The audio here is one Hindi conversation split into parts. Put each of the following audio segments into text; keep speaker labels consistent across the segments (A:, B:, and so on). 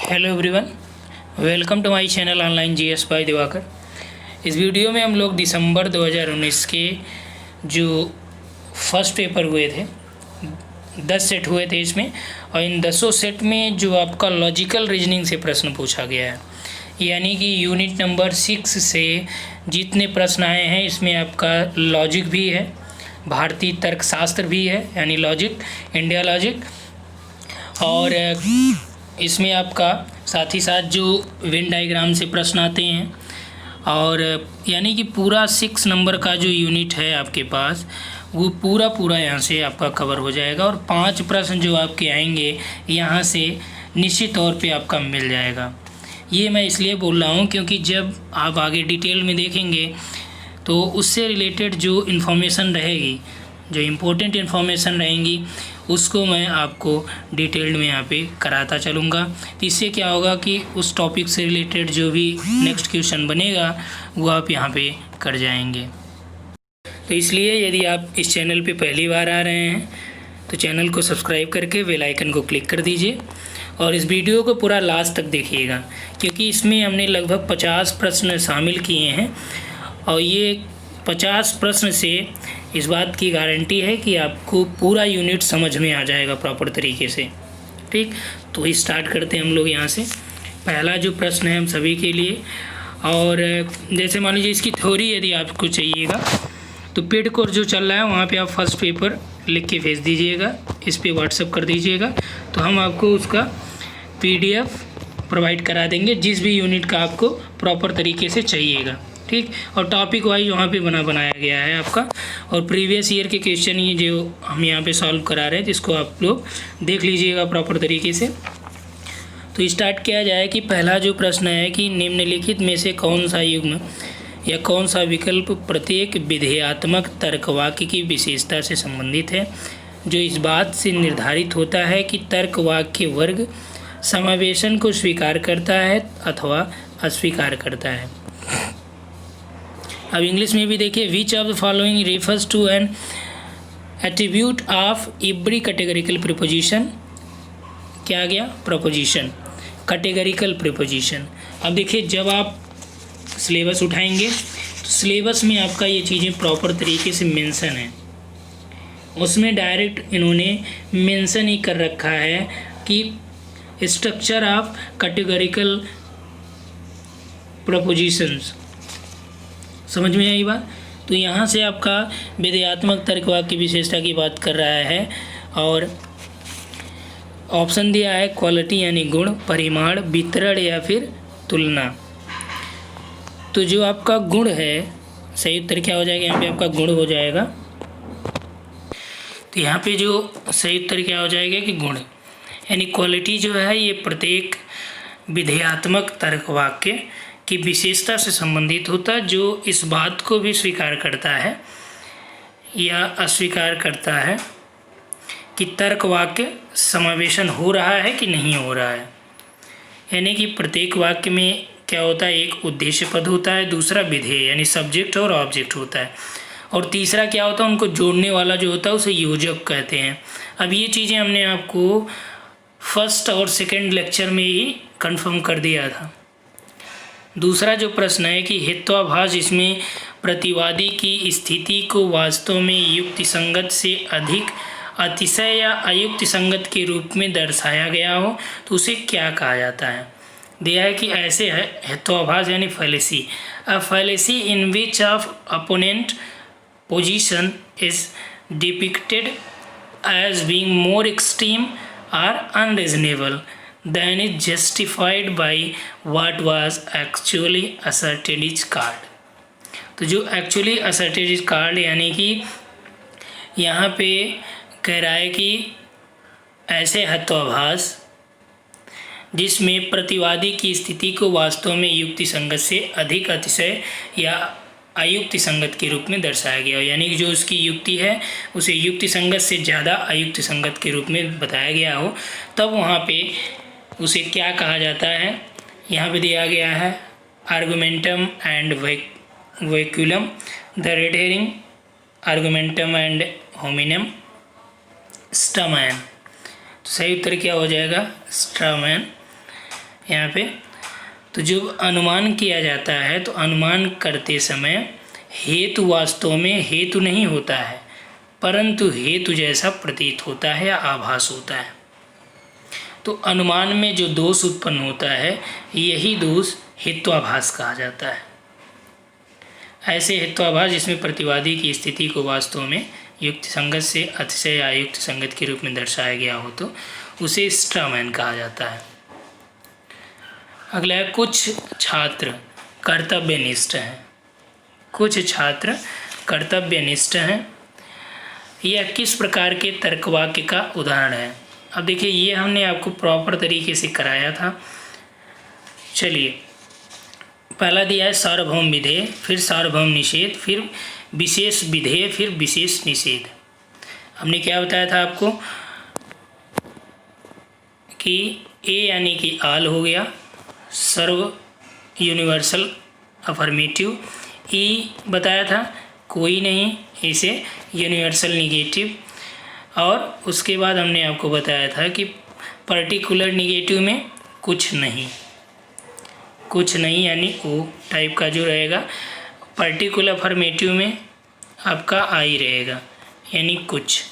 A: Hello everyone, welcome to my channel online GS by Divakar. इस वीडियो में हम लोग दिसंबर 2019 के जो फर्स्ट पेपर हुए थे 10 सेट हुए थे इसमें, और इन 10 सेट में जो आपका लॉजिकल रीजनिंग से प्रश्न पूछा गया है, यानी कि यूनिट नंबर 6 से जितने प्रश्न आए हैं इसमें आपका लॉजिक भी है, भारतीय तर्कशास्त्र भी है यानी लॉजिक, इंडिया लॉजिक, और इसमें आपका साथ ही साथ जो वेन डायग्राम से प्रश्न आते हैं, और यानी कि पूरा 6 नंबर का जो यूनिट है आपके पास वो पूरा यहाँ से आपका कवर हो जाएगा। और 5 प्रश्न जो आपके आएंगे यहाँ से निश्चित तौर पे आपका मिल जाएगा। ये मैं इसलिए बोल रहा हूँ क्योंकि जब आप आगे डिटेल में देखेंगे तो उससे रिलेटेड जो इन्फॉर्मेशन रहेगी, जो इम्पोर्टेंट इन्फॉर्मेशन रहेंगी, उसको मैं आपको डिटेल्ड में यहाँ पे कराता चलूँगा। तो इससे क्या होगा कि उस टॉपिक से रिलेटेड जो भी नेक्स्ट क्वेश्चन बनेगा वो आप यहाँ पे कर जाएंगे। तो इसलिए यदि आप इस चैनल पे पहली बार आ रहे हैं तो चैनल को सब्सक्राइब करके बेल आइकन को क्लिक कर दीजिए और इस वीडियो को पूरा लास्ट तक देखिएगा, क्योंकि इसमें हमने लगभग 50 प्रश्न शामिल किए हैं और ये 50 प्रश्न से इस बात की गारंटी है कि आपको पूरा यूनिट समझ में आ जाएगा प्रॉपर तरीके से। ठीक, तो स्टार्ट करते हैं हम लोग यहाँ से। पहला जो प्रश्न है हम सभी के लिए, और जैसे मान लीजिए इसकी थ्योरी यदि आपको चाहिएगा तो पेड कोर्स जो चल रहा है वहाँ पे आप फर्स्ट पेपर लिख के भेज दीजिएगा, इस पे व्हाट्सअप कर दीजिएगा, तो हम आपको उसका PDF प्रोवाइड करा देंगे जिस भी यूनिट का आपको प्रॉपर तरीके से चाहिएगा। ठीक, और टॉपिक वाइज वहाँ पे बनाया गया है आपका, और प्रीवियस ईयर के क्वेश्चन ये जो हम यहाँ पे सॉल्व करा रहे हैं जिसको आप लोग देख लीजिएगा प्रॉपर तरीके से। तो स्टार्ट किया जाए कि पहला जो प्रश्न है कि निम्नलिखित में से कौन सा युग्म या कौन सा विकल्प प्रत्येक विधेयात्मक तर्क वाक्य की विशेषता से संबंधित है, जो इस बात से निर्धारित होता है कि तर्क वाक्य वर्ग समावेशन को स्वीकार करता है अथवा अस्वीकार करता है। अब इंग्लिश में भी देखिए, which of the following refers to an attribute of every categorical preposition. क्या आ गया? Proposition, categorical preposition. अब देखिए जब आप सिलेबस उठाएंगे तो सिलेबस में आपका ये चीज़ें प्रॉपर तरीके से मेंशन है, उसमें डायरेक्ट इन्होंने मेंशन ही कर रखा है कि स्ट्रक्चर ऑफ कैटेगरिकल प्रोपोजिशंस। समझ में आई बात? तो यहाँ से आपका विधेयात्मक तर्कवाक्य की विशेषता की बात कर रहा है, और ऑप्शन दिया है क्वालिटी यानी गुण, परिमाण, वितरण या फिर तुलना। तो जो आपका गुण है, सही उत्तर क्या हो जाएगा? यहाँ पे आपका गुण हो जाएगा। तो यहाँ पे जो सही उत्तर क्या हो जाएगा कि गुण, यानी क्वालिटी जो है ये प्रत्येक विधेयात्मक तर्कवाक्य की विशेषता से संबंधित होता है, जो इस बात को भी स्वीकार करता है या अस्वीकार करता है कि तर्क वाक्य समावेशन हो रहा है कि नहीं हो रहा है। यानी कि प्रत्येक वाक्य में क्या होता है, एक उद्देश्य पद होता है, दूसरा विधेय यानी सब्जेक्ट और ऑब्जेक्ट होता है, और तीसरा क्या होता है, उनको जोड़ने वाला जो होता है उसे योजक कहते हैं। अब ये चीज़ें हमने आपको फर्स्ट और सेकेंड लेक्चर में ही कंफर्म कर दिया था। दूसरा जो प्रश्न है कि हेत्वाभास, इसमें प्रतिवादी की स्थिति को वास्तव में युक्तिसंगत से अधिक अतिशय या अयुक्ति संगत के रूप में दर्शाया गया हो तो उसे क्या कहा जाता है? दिया है कि ऐसे है हेत्वाभास यानी fallacy, a fallacy in which of opponent position is depicted as being more extreme और unreasonable then is justified by what was actually asserted is called। तो जो actually asserted is called यानी कि यहाँ पे कह रहा है कि ऐसे हेत्वाभास जिसमें प्रतिवादी की स्थिति को वास्तव में युक्ति संगत से अधिक अतिशय या अयुक्ति संगत के रूप में दर्शाया गया हो, यानी कि जो उसकी युक्ति है उसे युक्ति संगत से ज़्यादा अयुक्ति संगत के रूप में बताया गया हो, तब वहाँ पे उसे क्या कहा जाता है? यहाँ पे दिया गया है आर्गुमेंटम एंड वेक्यूलम, द रेड हेरिंग, आर्गुमेंटम एंड होमिनम, स्टामैन। तो सही उत्तर क्या हो जाएगा? स्टामैन। यहाँ पे। तो जो अनुमान किया जाता है, तो अनुमान करते समय हेतु वास्तव में हेतु नहीं होता है, परंतु हेतु जैसा प्रतीत होता है या आभास होता है। तो अनुमान में जो दोष उत्पन्न होता है, यही दोष हेत्वाभास कहा जाता है। ऐसे हेत्वाभास जिसमें प्रतिवादी की स्थिति को वास्तव में युक्त संगत से अतिशय या युक्त संगत के रूप में दर्शाया गया हो, तो उसे स्ट्रामैन कहा जाता है। अगला है, कुछ छात्र कर्तव्यनिष्ठ हैं। कुछ छात्र कर्तव्यनिष्ठ हैं, यह किस प्रकार के तर्कवाक्य का उदाहरण है? अब देखिए, ये हमने आपको प्रॉपर तरीके से कराया था। चलिए, पहला दिया है सार्वभौम विधेय, फिर सार्वभौम निषेध, फिर विशेष विधेय, फिर विशेष निषेध। हमने क्या बताया था आपको कि ए यानी कि आल हो गया, सर्व यूनिवर्सल अफर्मेटिव। ई बताया था कोई नहीं, इसे यूनिवर्सल निगेटिव। और उसके बाद हमने आपको बताया था कि पर्टिकुलर निगेटिव में कुछ नहीं, कुछ नहीं यानी ओ टाइप का जो रहेगा। पर्टिकुलर अफर्मेटिव में आपका आई रहेगा यानी कुछ,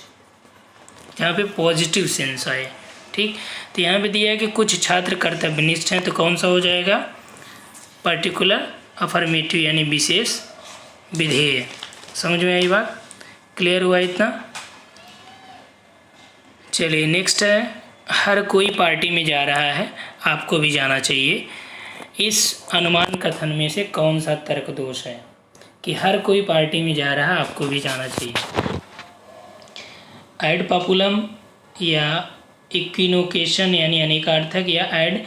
A: यहाँ पे पॉजिटिव सेंस आए। ठीक, तो यहाँ पे दिया है कि कुछ छात्र कर्तव्यनिष्ठ हैं, तो कौन सा हो जाएगा? पर्टिकुलर अफर्मेटिव यानी विशेष विधेय। समझ में आई बात? क्लियर हुआ इतना? चलिए नेक्स्ट है, हर कोई पार्टी में जा रहा है, आपको भी जाना चाहिए। इस अनुमान कथन में से कौन सा तर्क दोष है कि हर कोई पार्टी में जा रहा है, आपको भी जाना चाहिए? एड पॉपुलम या इक्विनोकेशन यानी अनेकार्थक, या एड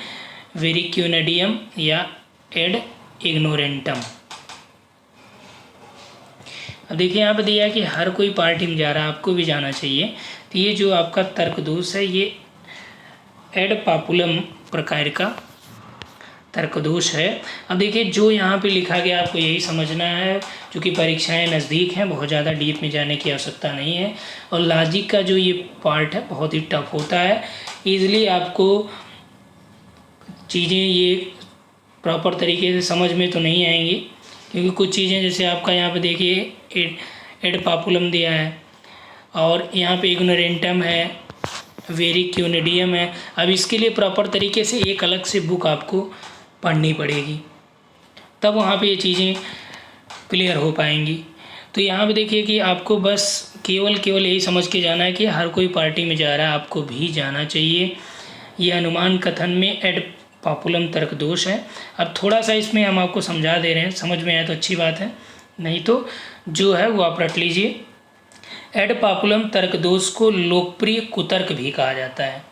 A: वेरिक्यूनेडियम या एड इग्नोरेंटम। अब देखिए, यहाँ पर दिया है कि हर कोई पार्टी में जा रहा है, आपको भी जाना चाहिए। तो ये जो आपका तर्क दोष है, ये एड पॉपुलम प्रकार का तर्क दोष है। अब देखिए, जो यहाँ पे लिखा गया आपको यही समझना है, क्योंकि परीक्षाएं नज़दीक हैं, बहुत ज़्यादा डीप में जाने की आवश्यकता नहीं है। और लॉजिक का जो ये पार्ट है बहुत ही टफ होता है, ईज़िली आपको चीज़ें ये प्रॉपर तरीके से समझ में तो नहीं आएंगी, क्योंकि कुछ चीज़ें जैसे आपका यहाँ पे देखिए एड पॉपुलम दिया है, और यहाँ पे इग्नोरेंटम है, वेरिक्यूनेडियम है। अब इसके लिए प्रॉपर तरीके से एक अलग से बुक आपको पढ़नी पड़ेगी, तब वहाँ पे ये चीज़ें क्लियर हो पाएंगी। तो यहाँ पे देखिए कि आपको बस केवल यही समझ के जाना है कि हर कोई पार्टी में जा रहा है, आपको भी जाना चाहिए। ये अनुमान कथन में एड पॉपुलम तर्क दोष है। अब थोड़ा सा इसमें हम आपको समझा दे रहे हैं, समझ में आया तो अच्छी बात है, नहीं तो जो है वो आप रट लीजिए। एड पॉपुलम तर्क दोष को लोकप्रिय कुतर्क भी कहा जाता है।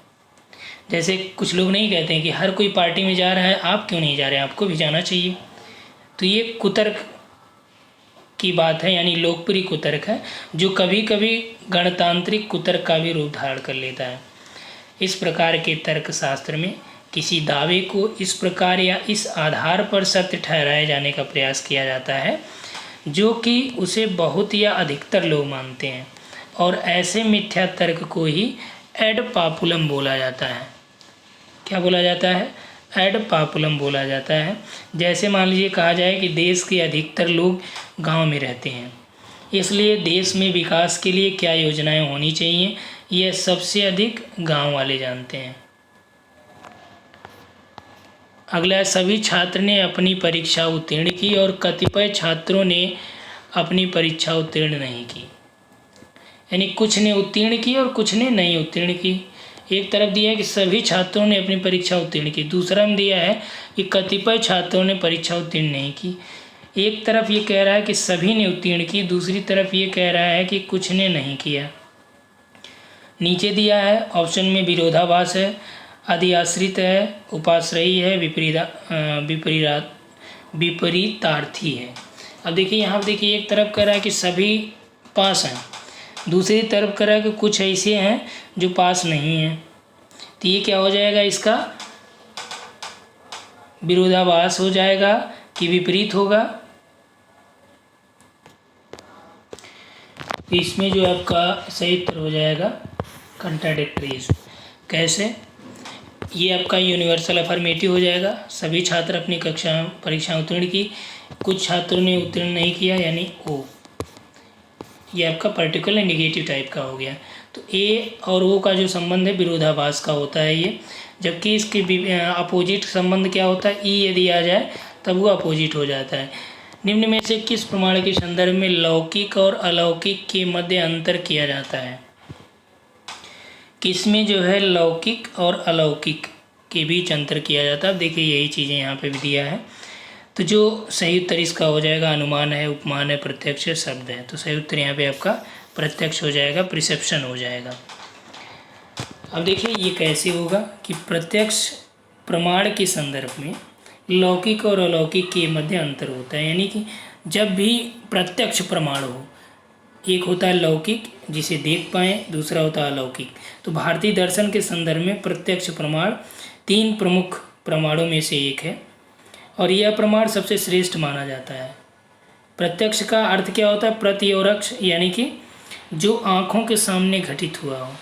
A: जैसे कुछ लोग नहीं कहते हैं कि हर कोई पार्टी में जा रहा है, आप क्यों नहीं जा रहे हैं, आपको भी जाना चाहिए। तो ये कुतर्क की बात है, यानी लोकप्रिय कुतर्क है, जो कभी कभी गणतांत्रिक कुतर्क का भी रूप धारण कर लेता है। इस प्रकार के तर्कशास्त्र में किसी दावे को इस प्रकार या इस आधार पर सत्य ठहराए जाने का प्रयास किया जाता है जो कि उसे बहुत या अधिकतर लोग मानते हैं, और ऐसे मिथ्या तर्क को ही एड पॉपुलम बोला जाता है। क्या बोला जाता है? एड पॉपुलम बोला जाता है। जैसे मान लीजिए कहा जाए कि देश के अधिकतर लोग गांव में रहते हैं, इसलिए देश में विकास के लिए क्या योजनाएं होनी चाहिए, यह सबसे अधिक गांव वाले जानते हैं। अगला, सभी छात्र ने अपनी परीक्षा उत्तीर्ण की और कतिपय छात्रों ने अपनी परीक्षा उत्तीर्ण नहीं की, यानी कुछ ने उत्तीर्ण की और कुछ ने नहीं उत्तीर्ण की। एक तरफ दिया है कि सभी छात्रों ने अपनी परीक्षा उत्तीर्ण की, दूसरा में दिया है कि कतिपय छात्रों ने परीक्षा उत्तीर्ण नहीं की। एक तरफ ये कह रहा है कि सभी ने उत्तीर्ण की, दूसरी तरफ ये कह रहा है कि कुछ ने नहीं किया। नीचे दिया है ऑप्शन में विरोधाभास है, अधिआश्रित है, उपाश्रयी है, विपरीतार्थी है। अब देखिए, यहाँ पर देखिए, एक तरफ कह रहा है कि सभी पास हैं, दूसरी तरफ कह रहा है कि कुछ ऐसे हैं जो पास नहीं हैं। तो ये क्या हो जाएगा, इसका विरोधाभास हो जाएगा कि विपरीत होगा। तो इसमें जो आपका सही उत्तर हो जाएगा कंट्राडिक्टरी। कैसे? ये आपका यूनिवर्सल अफर्मेटिव हो जाएगा। सभी छात्र अपनी कक्षा परीक्षा उत्तीर्ण की, कुछ छात्रों ने उत्तीर्ण नहीं किया यानी ओ। ये आपका पर्टिकुलर नेगेटिव टाइप का हो गया। तो ए और ओ का जो संबंध है विरोधाभास का होता है ये, जबकि इसके अपोजिट संबंध क्या होता है, ई यदि आ जाए तब वो अपोजिट हो जाता है। निम्न में से किस प्रमाण के संदर्भ में लौकिक और अलौकिक के मध्य अंतर किया जाता है? किसमें जो है लौकिक और अलौकिक के बीच अंतर किया जाता है? अब देखिए यही चीज़ें यहाँ पे भी दिया है। तो जो सही उत्तर इसका हो जाएगा अनुमान है, उपमान है, प्रत्यक्ष है, शब्द है। तो सही उत्तर यहाँ पे आपका प्रत्यक्ष हो जाएगा, प्रिसेप्शन हो जाएगा। अब देखिए ये कैसे होगा कि प्रत्यक्ष प्रमाण के संदर्भ में लौकिक और अलौकिक के मध्य अंतर होता है। यानी कि जब भी प्रत्यक्ष प्रमाण हो, एक होता है लौकिक जिसे देख पाएँ, दूसरा होता है अलौकिक। तो भारतीय दर्शन के संदर्भ में प्रत्यक्ष प्रमाण 3 प्रमुख प्रमाणों में से एक है और यह प्रमाण सबसे श्रेष्ठ माना जाता है। प्रत्यक्ष का अर्थ क्या होता है? प्रत्यक्ष यानी कि जो आँखों के सामने घटित हुआ हो।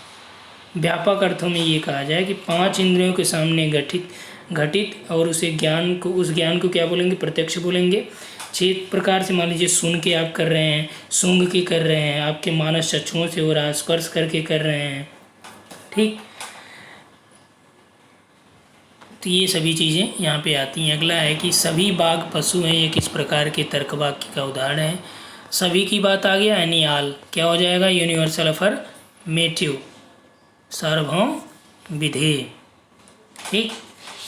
A: व्यापक अर्थों में ये कहा जाए कि 5 इंद्रियों के सामने घटित और उस ज्ञान को क्या बोलेंगे? प्रत्यक्ष बोलेंगे। 6 प्रकार से मान लीजिए सुन के आप कर रहे हैं, सूंघ के कर रहे हैं, आपके मानस चक्षुओं से हो रहा है, स्पर्श करके कर रहे हैं, ठीक। तो ये सभी चीज़ें यहाँ पे आती हैं। अगला है कि सभी बाघ पशु हैं, ये किस प्रकार के तर्क वाक्य का उदाहरण है? सभी की बात आ गया यानी आल, क्या हो जाएगा? यूनिवर्सल अफर्मेटिव, सार्वभौम विधेय, ठीक।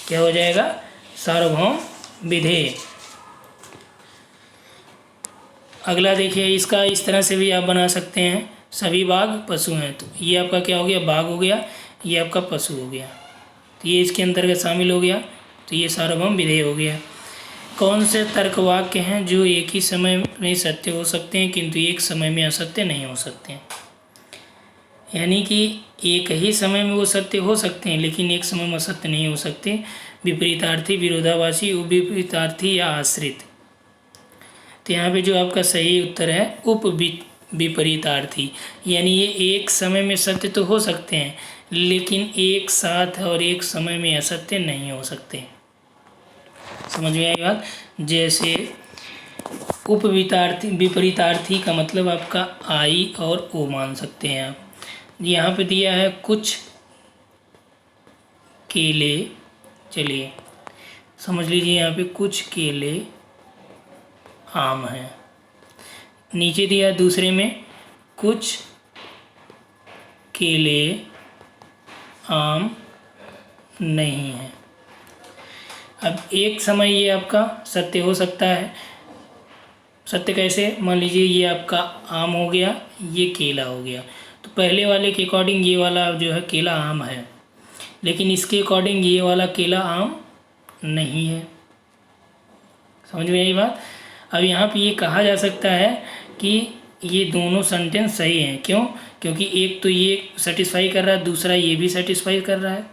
A: क्या हो जाएगा? सार्वभौम विधेय। अगला देखिए, इसका इस तरह से भी आप बना सकते हैं, सभी बाघ पशु हैं। तो ये आपका क्या हो गया? बाघ हो गया, ये आपका पशु हो गया, तो ये इसके अंतर्गत शामिल हो गया। तो ये सार्वभौम विधेय हो गया। कौन से तर्क वाक्य हैं जो एक ही समय में सत्य हो सकते हैं किंतु एक समय में असत्य नहीं हो सकते हैं? यानी कि एक ही समय में वो सत्य हो सकते हैं लेकिन एक समय में असत्य नहीं हो सकते। विपरीतार्थी, विरोधाभासी, उपविपरीतार्थी या आश्रित। तो यहाँ पे जो आपका सही उत्तर है उपविपरीतार्थी, यानी ये एक समय में सत्य तो हो सकते हैं लेकिन एक साथ और एक समय में असत्य नहीं हो सकते। समझ में आई बात? जैसे विपरीतार्थी का मतलब आपका आई और ओ मान सकते हैं आप। यहाँ पे दिया है कुछ केले, चलिए समझ लीजिए, यहाँ पे कुछ केले आम हैं। नीचे दिया दूसरे में कुछ केले आम नहीं हैं। अब एक समय ये आपका सत्य हो सकता है। सत्य कैसे? मान लीजिए ये आपका आम हो गया, ये केला हो गया। तो पहले वाले के अकॉर्डिंग ये वाला जो है केला आम है, लेकिन इसके अकॉर्डिंग ये वाला केला आम नहीं है। समझ में आई बात? अब यहाँ पे ये कहा जा सकता है कि ये दोनों सेंटेंस सही हैं। क्यों? क्योंकि एक तो ये सेटिस्फाई कर रहा है, दूसरा ये भी सेटिस्फाई कर रहा है।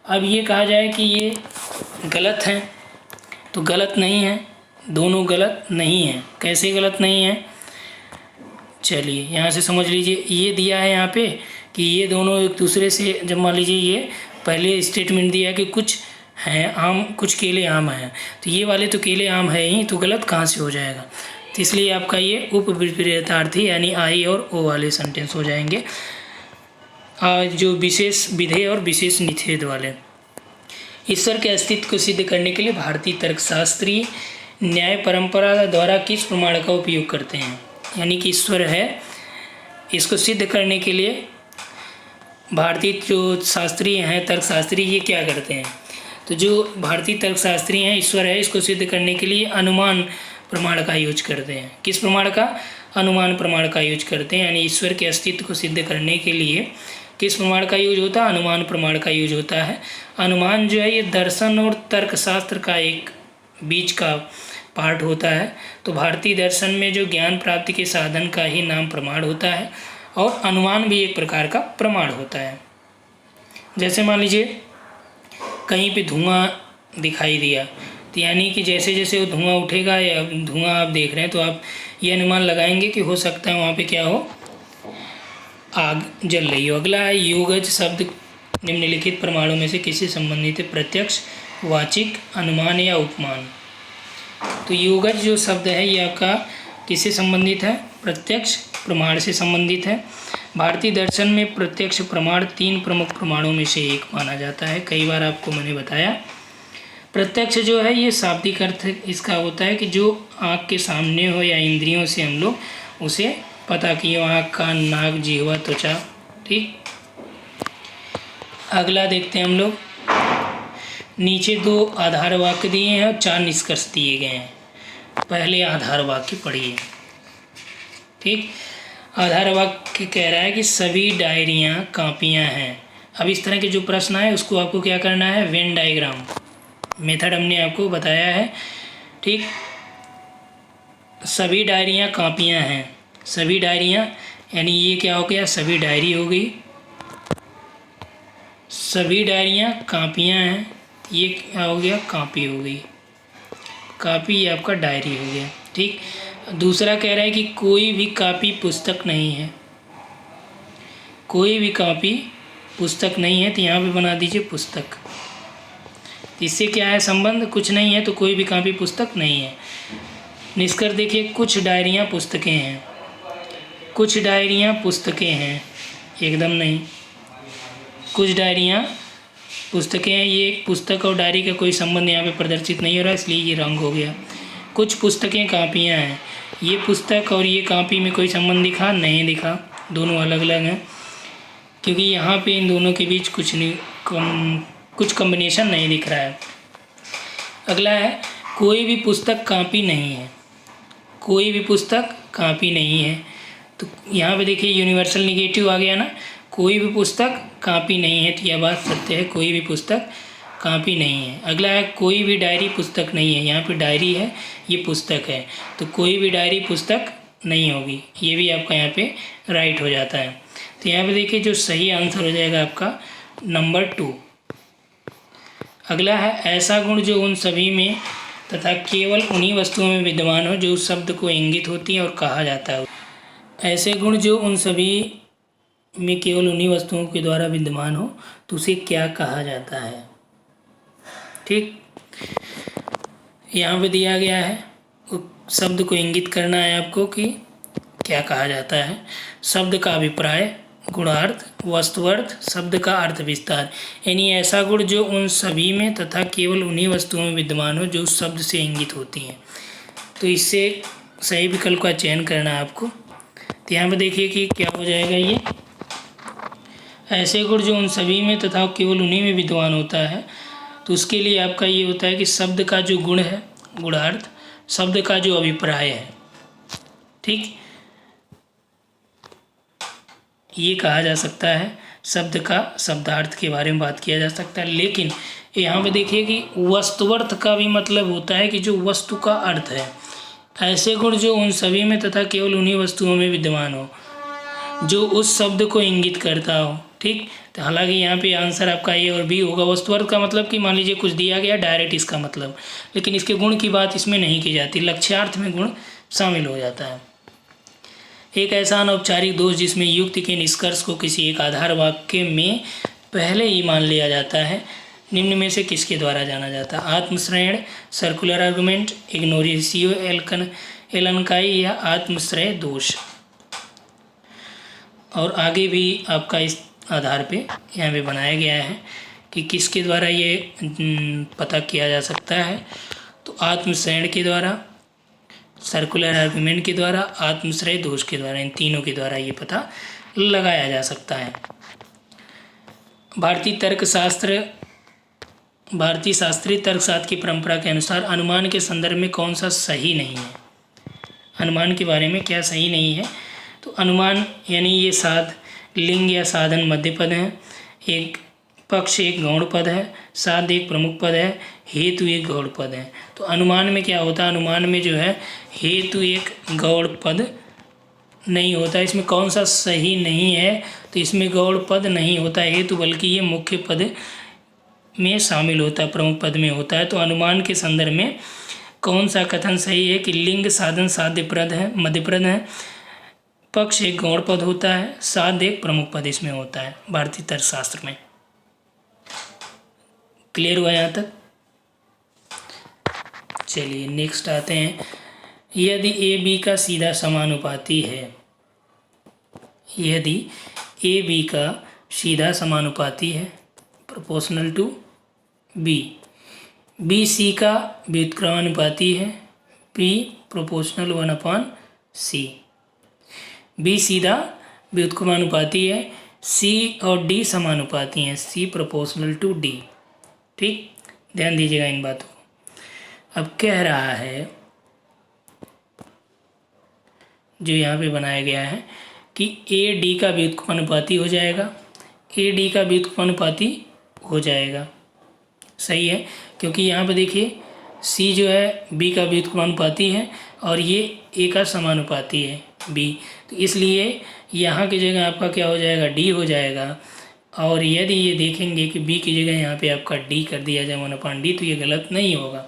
A: अब ये कहा जाए कि ये गलत हैं, तो गलत नहीं है, दोनों गलत नहीं हैं। कैसे गलत नहीं है? चलिए यहाँ से समझ लीजिए, ये दिया है यहाँ पे कि ये दोनों एक दूसरे से, जब मान लीजिए ये पहले स्टेटमेंट दिया कि कुछ हैं आम, कुछ केले आम हैं, तो ये वाले तो केले आम है ही, तो गलत कहाँ से हो जाएगा? तो इसलिए आपका ये उपविपरीतार्थी यानी आई और ओ वाले सेंटेंस हो जाएंगे, जो विशेष विधेय और विशेष निषेध वाले। ईश्वर के अस्तित्व को सिद्ध करने के लिए भारतीय तर्कशास्त्रीय न्याय परंपरा द्वारा किस प्रमाण का उपयोग करते हैं? यानी कि ईश्वर है, इसको सिद्ध करने के लिए भारतीय जो शास्त्रीय हैं, तर्कशास्त्री, ये क्या करते हैं? तो जो भारतीय तर्कशास्त्री हैं, ईश्वर है, इसको सिद्ध करने के लिए अनुमान प्रमाण का यूज करते हैं। किस प्रमाण का? अनुमान प्रमाण का यूज करते हैं। यानी ईश्वर के अस्तित्व को सिद्ध करने के लिए किस प्रमाण का यूज होता है? अनुमान प्रमाण का यूज होता है। अनुमान जो है ये दर्शन और तर्कशास्त्र का एक बीच का पार्ट होता है। तो भारतीय दर्शन में जो ज्ञान प्राप्ति के साधन का ही नाम प्रमाण होता है और अनुमान भी एक प्रकार का प्रमाण होता है। जैसे मान लीजिए कहीं पे धुआं दिखाई दिया, तो यानी कि जैसे जैसे वो धुआं उठेगा या धुआं आप देख रहे हैं तो आप ये अनुमान लगाएंगे कि हो सकता है वहाँ पे क्या हो, आग जल रही हो। अगला है योगज शब्द निम्नलिखित प्रमाणों में से किससे संबंधित है? प्रत्यक्ष, वाचिक, अनुमान या उपमान। तो योगज जो शब्द है ये आपका किससे संबंधित है? प्रत्यक्ष प्रमाण से संबंधित है। भारतीय दर्शन में प्रत्यक्ष प्रमाण 3 प्रमुख प्रमाणों में से एक माना जाता है। कई बार आपको मैंने बताया, प्रत्यक्ष जो है ये शाब्दिक अर्थ इसका होता है कि जो आँख के सामने हो या इंद्रियों से हम लोग उसे पता किए, आँख, कान, नाक, जिह्वा, त्वचा। ठीक, अगला देखते हैं हम लोग। नीचे 2 आधार वाक्य दिए हैं और 4 निष्कर्ष दिए गए हैं। पहले आधार वाक्य पढ़िए। ठीक, आधार वाक्य कह रहा है कि सभी डायरियाँ कापियाँ हैं। अब इस तरह के जो प्रश्न आए उसको आपको क्या करना है? वेन डायग्राम मेथड हमने आपको बताया है। ठीक, सभी डायरियाँ कापियाँ हैं। सभी डायरियाँ यानी ये क्या हो गया? सभी डायरी हो गई। सभी डायरियाँ कापियाँ हैं, ये क्या हो गया? कापी हो गई। कापी ये आपका डायरी हो गया। ठीक, दूसरा कह रहा है कि कोई भी कापी पुस्तक नहीं है। कोई भी कापी पुस्तक नहीं है, तो यहाँ पे बना दीजिए पुस्तक। इससे क्या है संबंध? कुछ नहीं है तो कोई भी कापी पुस्तक नहीं है। निष्कर्ष देखिए, कुछ डायरियाँ पुस्तकें हैं। कुछ डायरियाँ पुस्तकें हैं, एकदम नहीं। कुछ डायरियाँ पुस्तकें हैं, ये पुस्तक और डायरी का कोई संबंध यहाँ पे प्रदर्शित नहीं हो रहा, इसलिए ये रंग हो गया। कुछ पुस्तकें कापियाँ हैं, ये पुस्तक और ये कापी में कोई संबंध दिखा? नहीं दिखा, दोनों अलग अलग हैं, क्योंकि यहाँ पे इन दोनों के बीच कुछ कम्बिनेशन नहीं दिख रहा है। अगला है, कोई भी पुस्तक कापी नहीं है। कोई भी पुस्तक कापी नहीं है, तो यहाँ पे देखिए यूनिवर्सल निगेटिव आ गया ना। कोई भी पुस्तक कापी नहीं है, तो यह बात सत्य है, कोई भी पुस्तक कापी नहीं है। अगला है, कोई भी डायरी पुस्तक नहीं है। यहाँ पे डायरी है, ये पुस्तक है, तो कोई भी डायरी पुस्तक नहीं होगी। ये भी आपका यहाँ पे राइट हो जाता है। तो यहाँ पे देखिए जो सही आंसर हो जाएगा आपका नंबर 2। अगला है, ऐसा गुण जो उन सभी में तथा केवल उन्हीं वस्तुओं में विद्यमान हो जो उस शब्द को इंगित होती है और कहा जाता है। ऐसे गुण जो उन सभी में केवल उन्हीं वस्तुओं के द्वारा विद्यमान हो तो उसे क्या कहा जाता है? ठीक, यहाँ पे दिया गया है, शब्द को इंगित करना है आपको कि क्या कहा जाता है। शब्द का अभिप्राय, गुणार्थ, वस्तुअर्थ, शब्द का अर्थ विस्तार, यानी ऐसा गुण जो उन सभी में तथा केवल उन्हीं वस्तुओं में विद्यमान हो जो उस शब्द से इंगित होती हैं। तो इससे सही विकल्प का चयन करना है आपको। तो यहाँ पे देखिए कि क्या हो जाएगा, ये ऐसे गुण जो उन सभी में तथा केवल उन्हीं में विद्यमान होता है, तो उसके लिए आपका ये होता है कि शब्द का जो गुण है, गुणार्थ, शब्द का जो अभिप्राय है, ठीक, ये कहा जा सकता है। शब्द का शब्दार्थ के बारे में बात किया जा सकता है। लेकिन यहाँ पे देखिए कि वस्तुअर्थ का भी मतलब होता है कि जो वस्तु का अर्थ है। ऐसे गुण जो उन सभी में तथा केवल उन्हीं वस्तुओं में विद्यमान हो जो उस शब्द को इंगित करता हो। ठीक, तो हालांकि यहाँ पे आंसर आपका ए और बी होगा। वस्तुअर्थ का मतलब कि मान लीजिए कुछ दिया गया डायरेक्ट इसका मतलब, लेकिन इसके गुण की बात इसमें नहीं की जाती, लक्ष्यार्थ में गुण शामिल हो जाता है। एक ऐसा अनौपचारिक दोष जिसमें युक्ति के निष्कर्ष को किसी एक आधार वाक्य में पहले ही मान लिया जाता है, निम्न में से किसके द्वारा जाना जाता है? आत्मश्रेण, सर्कुलर आर्गुमेंट, इग्नोरेशियो एलनकाई या आत्मश्रय दोष। और आगे भी आपका इस आधार पे यहाँ पे बनाया गया है कि किसके द्वारा ये पता किया जा सकता है। तो आत्मश्रेण के द्वारा, सर्कुलर आर्गुमेंट के द्वारा, आत्मश्रय दोष के द्वारा, इन तीनों के द्वारा ये पता लगाया जा सकता है। भारतीय शास्त्रीय तर्कशास्त्र की परंपरा के अनुसार अनुमान के संदर्भ में कौन सा सही नहीं है? अनुमान के बारे में क्या सही नहीं है? तो अनुमान यानी ये साध, लिंग या साधन मध्य पद है, एक पक्ष एक गौण पद है, साध एक प्रमुख पद है, हेतु एक गौण पद है। तो अनुमान में क्या होता है? अनुमान में जो है हेतु एक गौण पद नहीं होता। इसमें कौन सा सही नहीं है? तो इसमें गौण पद नहीं होता हेतु, बल्कि ये मुख्य पद में शामिल होता है, प्रमुख पद में होता है। तो अनुमान के संदर्भ में कौन सा कथन सही है कि लिंग साधन साध्य पद है, मध्य पद है, पक्ष एक गौण पद होता है, साध एक प्रमुख पद इसमें होता है भारतीय तर्कशास्त्र में। क्लियर हुआ यहाँ तक? चलिए नेक्स्ट आते हैं। यदि ए बी का सीधा समानुपाती है, यदि ए बी का सीधा समानुपाती है, proportional to B, B C का व्युत्क्रमानुपाती है, बी प्रोपोर्शनल 1/c, बी सीधा व्युत्क्रमानुपाती है, सी और डी समानुपाती हैं, सी प्रोपोर्शनल टू डी। ठीक, ध्यान दीजिएगा इन बातों को। अब कह रहा है जो यहाँ पे बनाया गया है कि ए डी का व्युत्क्रमानुपाती हो जाएगा, ए डी का व्युत्क्रमानुपाती हो जाएगा। सही है, क्योंकि यहाँ पे देखिए सी जो है बी का व्युत्क्रमानुपाती है और ये ए का समानुपाती है बी, तो इसलिए यहाँ की जगह आपका क्या हो जाएगा, डी हो जाएगा। और यदि ये देखेंगे कि बी की जगह यहाँ पे आपका डी कर दिया जाए 1/d, तो ये गलत नहीं होगा,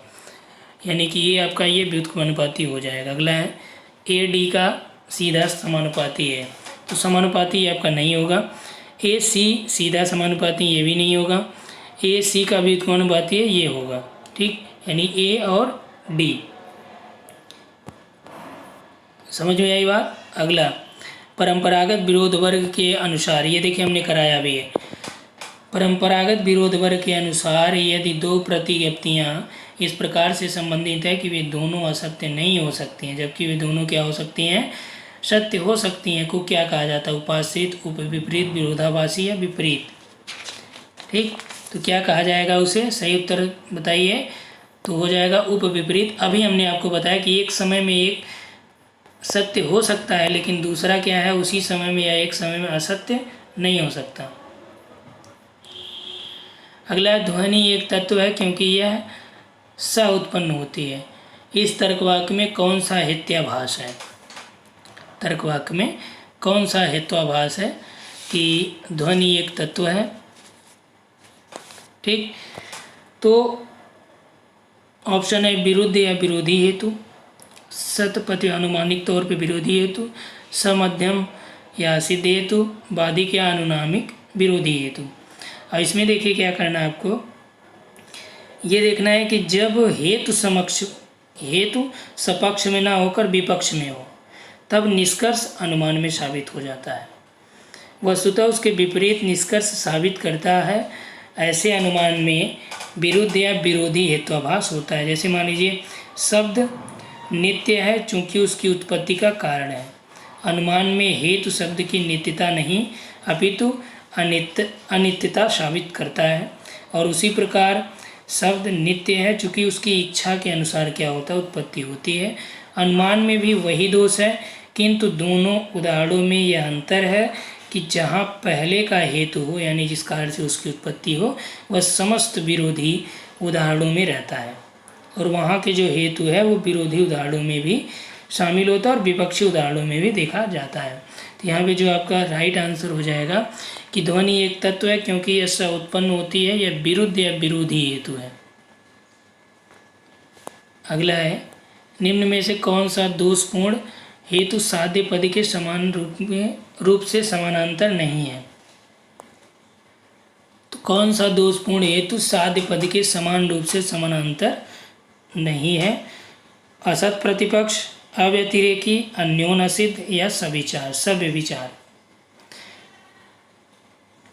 A: यानी कि ये आपका ये व्युत्क्रमानुपाती हो जाएगा। अगला है ए डी का सीधा समानुपाती है, तो समानुपाती आपका नहीं होगा। ए सी सीधा समानुपाती ये भी नहीं होगा, ए सी का व्युत्क्रमानुपाती है ये होगा। ठीक, यानी ए और डी, समझ में आई बात? अगला परंपरागत विरोध वर्ग के अनुसार, ये देखिए हमने कराया भी है। परंपरागत विरोध वर्ग के अनुसार यदि दो प्रतिज्ञप्तियाँ इस प्रकार से संबंधित है कि वे दोनों असत्य नहीं हो सकती हैं, जबकि वे दोनों क्या हो सकती हैं, सत्य हो सकती हैं, को क्या कहा जाता है, उपाश्रित, उपविपरीत, विरोधाभासी या विपरीत। ठीक, तो क्या कहा जाएगा उसे, सही उत्तर बताइए। तो हो जाएगा उपविपरीत। अभी हमने आपको बताया कि एक समय में एक सत्य हो सकता है, लेकिन दूसरा क्या है, उसी समय में या एक समय में असत्य नहीं हो सकता। अगला ध्वनि एक तत्व है क्योंकि यह स उत्पन्न होती है। इस तर्कवाक्य में कौन सा हेत्वाभास है, तर्कवाक्य में कौन सा हेत्वाभास है कि ध्वनि एक तत्व है। ठीक, तो ऑप्शन है विरुद्ध या विरोधी हेतु, सतपति अनुमानिक तौर पे विरोधी हेतु, समध्यम या सिद्ध हेतु, बाधिक या अनुनामिक विरोधी हेतु। अब इसमें देखिए क्या करना है आपको, ये देखना है कि जब हेतु सपक्ष में ना होकर विपक्ष में हो, तब निष्कर्ष अनुमान में साबित हो जाता है। वस्तुतः उसके विपरीत निष्कर्ष साबित करता है। ऐसे अनुमान में विरुद्ध या विरोधी हेत्वाभास होता है। जैसे मान लीजिए शब्द नित्य है चूंकि उसकी उत्पत्ति का कारण है। अनुमान में हेतु शब्द की नित्यता नहीं अपितु अनित्यता साबित करता है। और उसी प्रकार शब्द नित्य है चूंकि उसकी इच्छा के अनुसार क्या होता है, उत्पत्ति होती है। अनुमान में भी वही दोष है, किंतु दोनों उदाहरणों में यह अंतर है कि जहाँ पहले का हेतु हो यानी जिस कारण से उसकी उत्पत्ति हो वह समस्त विरोधी उदाहरणों में रहता है, और वहाँ के जो हेतु है वो विरोधी उदाहरणों में भी शामिल होता है और विपक्षी उदाहरणों में भी देखा जाता है। तो यहाँ पे जो आपका राइट आंसर हो जाएगा कि ध्वनि एक तत्व है क्योंकि यह स उत्पन्न होती है, यह विरुद्ध या विरोधी हेतु है। अगला है निम्न में से कौन सा दोषपूर्ण हेतु साध्य पद के समान रूप से समानांतर नहीं है। तो कौन सा दोषपूर्ण हेतु साध्य पद के समान रूप से समानांतर नहीं है। असत प्रतिपक्ष, अव्यतिरेकी, अन्योनसिद्ध या सविचार, सव्यभिचार।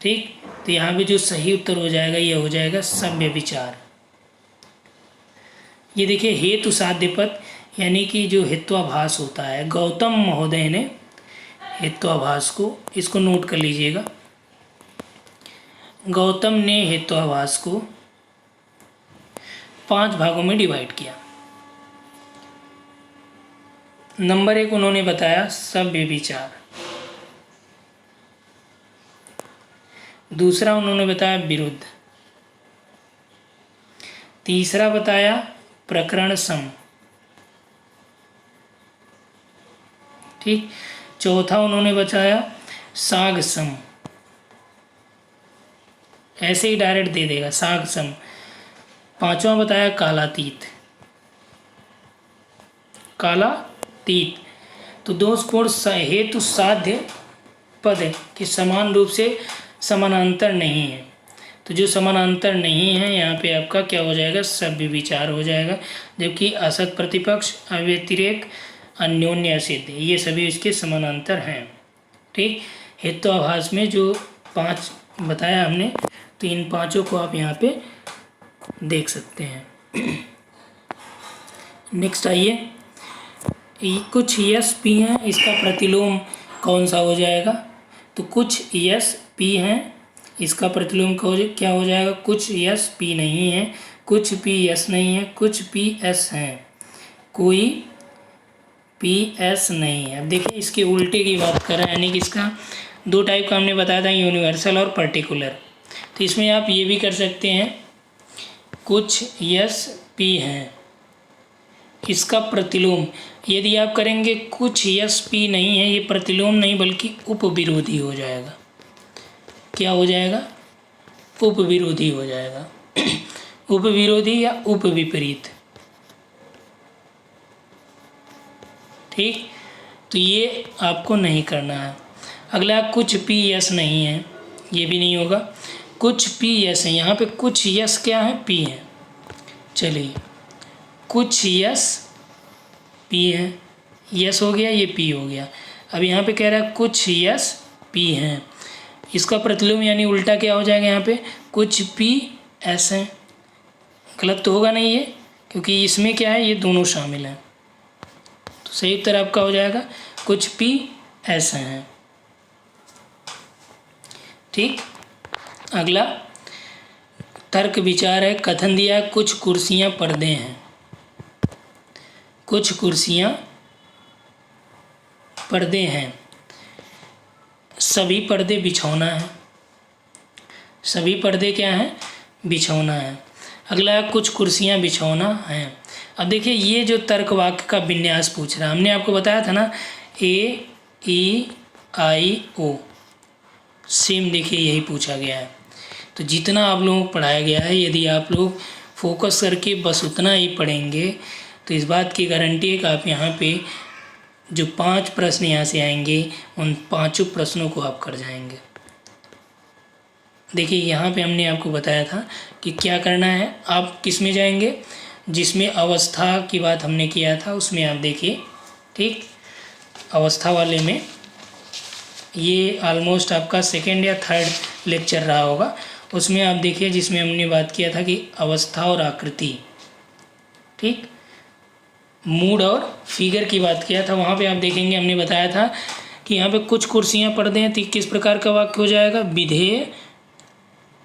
A: ठीक, तो यहाँ पे जो सही उत्तर हो जाएगा यह हो जाएगा सव्यभिचार। ये देखिए हेतु साध्य पद यानी कि जो हेत्वाभास होता है, गौतम महोदय ने हेत्वाभास को, इसको नोट कर लीजिएगा, गौतम ने हेत्वाभास को 5 भागों में डिवाइड किया। नंबर 1 उन्होंने बताया सव्यभिचार, दूसरा उन्होंने बताया विरुद्ध, तीसरा बताया प्रकरण सम, ठीक, चौथा उन्होंने बताया साग सम, ऐसे ही डायरेक्ट दे देगा साग सम, पांचवा बताया कालातीत, कालातीत। तो दोषपूर्ण हेतु साध्य पद के समान रूप से समानांतर नहीं है। तो जो समानांतर नहीं है यहाँ पे आपका क्या हो जाएगा, सभ्य विचार हो जाएगा। जबकि असत प्रतिपक्ष, अव्यतिरेक, अन्योन्य सिद्ध, ये सभी इसके समानांतर हैं। ठीक, हेतुआभास में जो 5 बताया हमने, तो इन 5 को आप यहाँ पे देख सकते हैं। नेक्स्ट आइए, कुछ यस पी हैं, इसका प्रतिलोम कौन सा हो जाएगा, तो कुछ यस पी हैं, इसका प्रतिलोम क्या हो जाएगा, कुछ यस पी नहीं है, कुछ पी यस नहीं है, कुछ पी एस हैं, कोई पी एस नहीं है। अब देखिए इसके उल्टे की बात कर रहे हैं, यानी कि इसका 2 टाइप का हमने बताया था, यूनिवर्सल और पर्टिकुलर। तो इसमें आप ये भी कर सकते हैं, कुछ यस पी हैं, इसका प्रतिलोम यदि आप करेंगे कुछ यस पी नहीं है, ये प्रतिलोम नहीं बल्कि उपविरोधी हो जाएगा। क्या हो जाएगा, उपविरोधी हो जाएगा। उपविरोधी या उपविपरीत। ठीक, तो ये आपको नहीं करना है। अगला कुछ पी यस नहीं है, ये भी नहीं होगा। कुछ पी यस है, यहाँ पे कुछ यस क्या है, पी है। चलिए, कुछ यस पी है, यस हो गया, ये पी हो गया। अब यहाँ पे कह रहा है कुछ यस पी हैं, इसका प्रतिलोम यानी उल्टा क्या हो जाएगा, यहाँ पे कुछ पी एस हैं। गलत तो होगा नहीं ये, क्योंकि इसमें क्या है, ये दोनों शामिल हैं। तो सही उत्तर आपका हो जाएगा कुछ पी एस हैं। ठीक, अगला तर्क विचार है। कथन दिया है, कुछ कुर्सियाँ पर्दे हैं, कुछ कुर्सियाँ पर्दे हैं, सभी पर्दे बिछौना है। सभी पर्दे क्या हैं, बिछौना है। अगला कुछ कुर्सियाँ बिछौना हैं। अब देखिए ये जो तर्क वाक्य का विन्यास पूछ रहा है, हमने आपको बताया था ना, ए ई आई ओ, सेम देखिए यही पूछा गया है। तो जितना आप लोगों को पढ़ाया गया है, यदि आप लोग फोकस करके बस उतना ही पढ़ेंगे, तो इस बात की गारंटी है कि आप यहाँ पे जो 5 प्रश्न यहाँ से आएंगे, उन 5 प्रश्नों को आप कर जाएंगे। देखिए यहाँ पे हमने आपको बताया था कि क्या करना है। आप किस में जाएंगे, जिसमें अवस्था की बात हमने किया था उसमें आप देखिए। ठीक, अवस्था वाले में ये ऑलमोस्ट आपका 2nd या 3rd लेक्चर रहा होगा, उसमें आप देखिए जिसमें हमने बात किया था कि अवस्था और आकृति, ठीक, मूड और फिगर की बात किया था। वहाँ पे आप देखेंगे हमने बताया था कि यहाँ पे कुछ कुर्सियाँ पर्दे हैं, तो किस प्रकार का वाक्य हो जाएगा, विधेय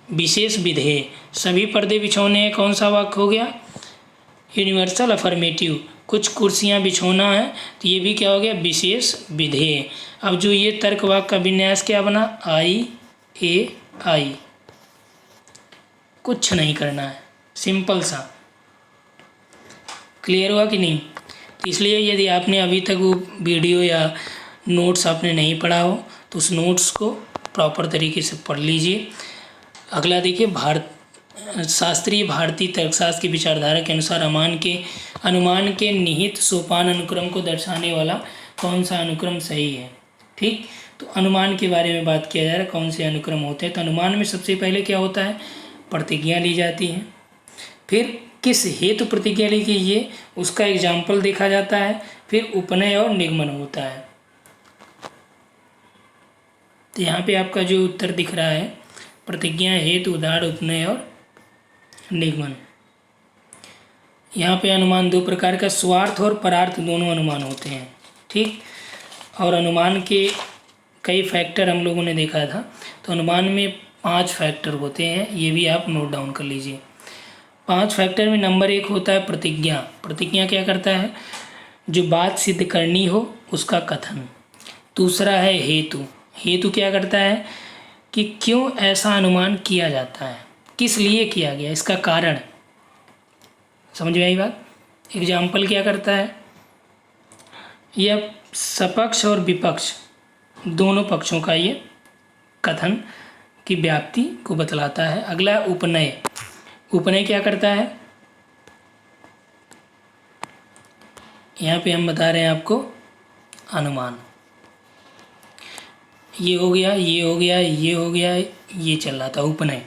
A: विशेष विधेय। सभी पर्दे बिछौने हैं, कौन सा वाक्य हो गया, यूनिवर्सल अफर्मेटिव। कुछ कुर्सियाँ बिछौना है, तो ये भी क्या हो गया, विशेष विधेय। अब जो ये तर्क वाक्य का विन्यास क्या बना, आई ए आई, कुछ नहीं करना है, सिंपल सा। क्लियर हुआ कि नहीं। तो इसलिए यदि आपने अभी तक वो वीडियो या नोट्स आपने नहीं पढ़ा हो, तो उस नोट्स को प्रॉपर तरीके से पढ़ लीजिए। अगला देखिए, शास्त्रीय भारतीय तर्कशास्त्र की विचारधारा के अनुसार अनुमान के निहित सोपान अनुक्रम को दर्शाने वाला कौन सा अनुक्रम सही है। ठीक, तो अनुमान के बारे में बात किया जा रहा है, कौन से अनुक्रम होते हैं। तो अनुमान में सबसे पहले क्या होता है, प्रतिज्ञा ली जाती है, फिर किस हेतु प्रतिज्ञा ली गई है उसका एग्जाम्पल देखा जाता है, फिर उपनय और निगमन होता है। तो यहाँ पे आपका जो उत्तर दिख रहा है, प्रतिज्ञा, हेतु, उदाहरण, उपनय और निगमन। यहाँ पे अनुमान 2 प्रकार का, स्वार्थ और परार्थ दोनों अनुमान होते हैं। ठीक, और अनुमान के कई फैक्टर हम लोगों ने देखा था। तो अनुमान में 5 फैक्टर होते हैं, ये भी आप नोट डाउन कर लीजिए। 5 फैक्टर में नंबर 1 होता है प्रतिज्ञा। प्रतिज्ञा क्या करता है, जो बात सिद्ध करनी हो उसका कथन। दूसरा है हेतु। हेतु क्या करता है कि क्यों ऐसा अनुमान किया जाता है, किस लिए किया गया, इसका कारण। समझ में आई बात। एग्जाम्पल क्या करता है, यह सपक्ष और विपक्ष दोनों पक्षों का ये कथन की व्याप्ति को बतलाता है। अगला है उपनय। उपनय क्या करता है, यहाँ पे हम बता रहे हैं आपको अनुमान। ये हो गया, ये हो गया, ये हो गया, ये चल रहा था उपनय।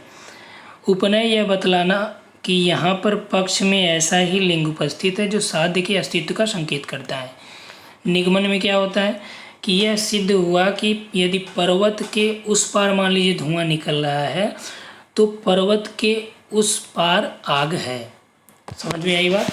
A: उपनय यह बतलाना कि यहाँ पर पक्ष में ऐसा ही लिंग उपस्थित है जो साध्य के अस्तित्व का संकेत करता है। निगमन में क्या होता है कि यह सिद्ध हुआ कि यदि पर्वत के उस पार मान लीजिए धुआं निकल रहा है तो पर्वत के उस पार आग है। समझ में आई बात।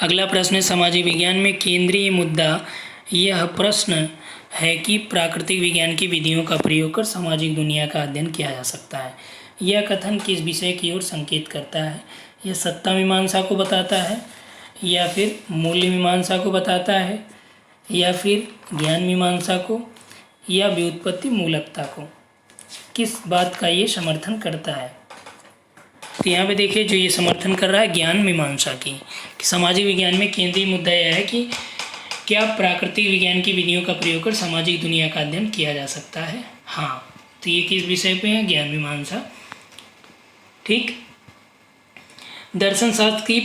A: अगला प्रश्न है सामाजिक विज्ञान में केंद्रीय मुद्दा यह प्रश्न है कि प्राकृतिक विज्ञान की विधियों का प्रयोग कर सामाजिक दुनिया का अध्ययन किया जा सकता है। यह कथन किस विषय की ओर संकेत करता है? यह सत्ता मीमांसा को बताता है या फिर मूल्य मीमांसा को बताता है या फिर ज्ञान मीमांसा को या व्युत्पत्ति मूलकता को? किस बात का ये समर्थन करता है? तो यहाँ पे देखिए जो ये समर्थन कर रहा है ज्ञान मीमांसा की, कि सामाजिक विज्ञान में केंद्रीय मुद्दा यह है कि क्या प्राकृतिक विज्ञान की विधियों का प्रयोग कर सामाजिक दुनिया का अध्ययन किया जा सकता है? हाँ। तो ये किस विषय पे है? ज्ञान मीमांसा। ठीक। दर्शन शास्त्र की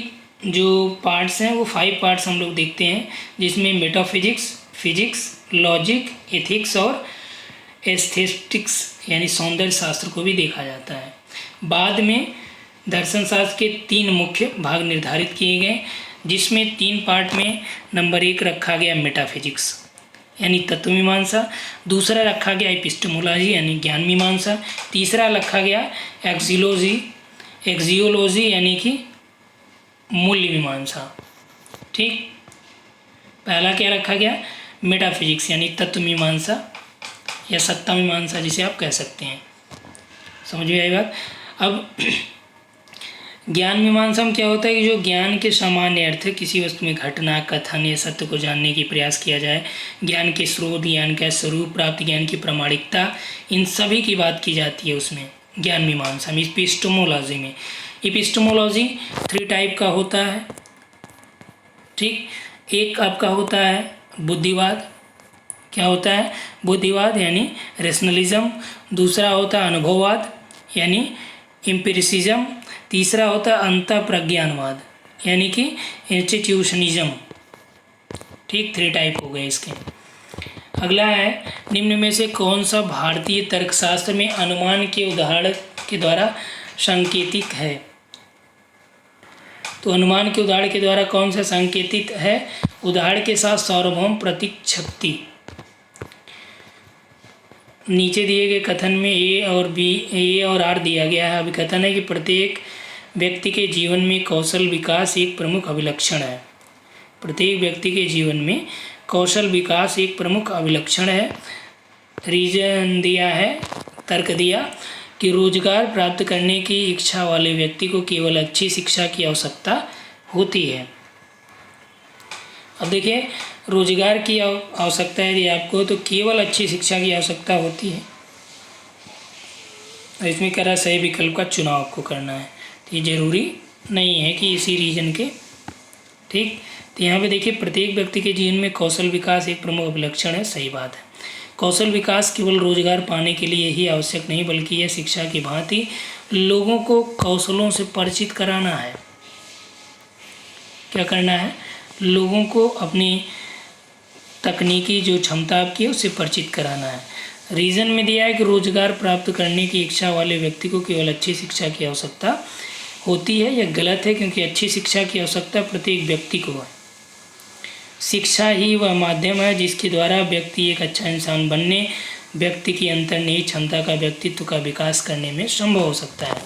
A: जो पार्ट्स हैं वो 5 पार्ट्स हम लोग देखते हैं, जिसमें मेटाफिजिक्स, फिजिक्स, लॉजिक, एथिक्स और एस्थेटिक्स यानी सौंदर्य शास्त्र को भी देखा जाता है। बाद में दर्शन शास्त्र के 3 मुख्य भाग निर्धारित किए गए, जिसमें 3 पार्ट में नंबर 1 रखा गया मेटाफिजिक्स यानी तत्व मीमांसा, दूसरा रखा गया एपिस्टेमोलॉजी यानी ज्ञान मीमांसा, तीसरा रखा गया एक्सियोलॉजी यानी कि मूल्य मीमांसा। ठीक। पहला क्या रखा गया? मेटाफिजिक्स यानी तत्व मीमांसा या सत्ता मीमांसा जिसे आप कह सकते हैं। समझ में आई बात। अब ज्ञान मीमांसा में क्या होता है कि जो ज्ञान के सामान्य अर्थ किसी वस्तु में घटना, कथन या सत्य को जानने की प्रयास किया जाए, ज्ञान के स्रोत, ज्ञान का स्वरूप, प्राप्त ज्ञान की प्रामाणिकता, इन सभी की बात की जाती है उसमें ज्ञान मीमांसा में। एपिस्टेमोलॉजी में एपिस्टेमोलॉजी 3 टाइप का होता है। ठीक। एक आपका होता है बुद्धिवाद। क्या होता है? बुद्धिवाद यानी रेशनलिज्म। दूसरा होता है अनुभववाद यानी एम्पिरिसिज्म। तीसरा होता है अंतःप्रज्ञानवाद यानी कि इंस्टीट्यूशनिज्म। ठीक। 3 टाइप हो गए इसके। अगला है निम्न में से कौन सा भारतीय तर्कशास्त्र में अनुमान के उदाहरण के द्वारा संकेतित है? तो अनुमान के उदाहरण के द्वारा कौन सा संकेतित है? उदाहरण के साथ सार्वभौम प्रतीक शक्ति। नीचे दिए गए कथन में ए और आर दिया गया है। अभिकथन है कि प्रत्येक व्यक्ति के जीवन में कौशल विकास एक प्रमुख अभिलक्षण है। प्रत्येक व्यक्ति के जीवन में कौशल विकास एक प्रमुख अभिलक्षण है। रीजन दिया है, तर्क दिया कि रोजगार प्राप्त करने की इच्छा वाले व्यक्ति को केवल अच्छी शिक्षा की आवश्यकता होती है। अब देखिए रोजगार की आवश्यकता यदि आपको तो केवल अच्छी शिक्षा की आवश्यकता होती है। और इसमें कह रहा सही विकल्प का चुनाव आपको करना है। तो ये जरूरी नहीं है कि इसी रीजन के। ठीक। तो यहाँ पे देखिए प्रत्येक व्यक्ति के जीवन में कौशल विकास एक प्रमुख अभिलक्षण है। सही बात है। कौशल विकास केवल रोजगार पाने के लिए ही आवश्यक नहीं बल्कि यह शिक्षा की भांति लोगों को कौशलों से परिचित कराना है। क्या करना है? लोगों को अपनी तकनीकी जो क्षमता आपकी है उससे परिचित कराना है। रीज़न में दिया है कि रोजगार प्राप्त करने की इच्छा वाले व्यक्ति को केवल अच्छी शिक्षा की आवश्यकता होती है। यह गलत है क्योंकि अच्छी शिक्षा की आवश्यकता प्रत्येक व्यक्ति को है। शिक्षा ही वह माध्यम है जिसके द्वारा व्यक्ति एक अच्छा इंसान बनने, व्यक्ति की अंतर्निहित क्षमता का व्यक्तित्व का विकास करने में संभव हो सकता है।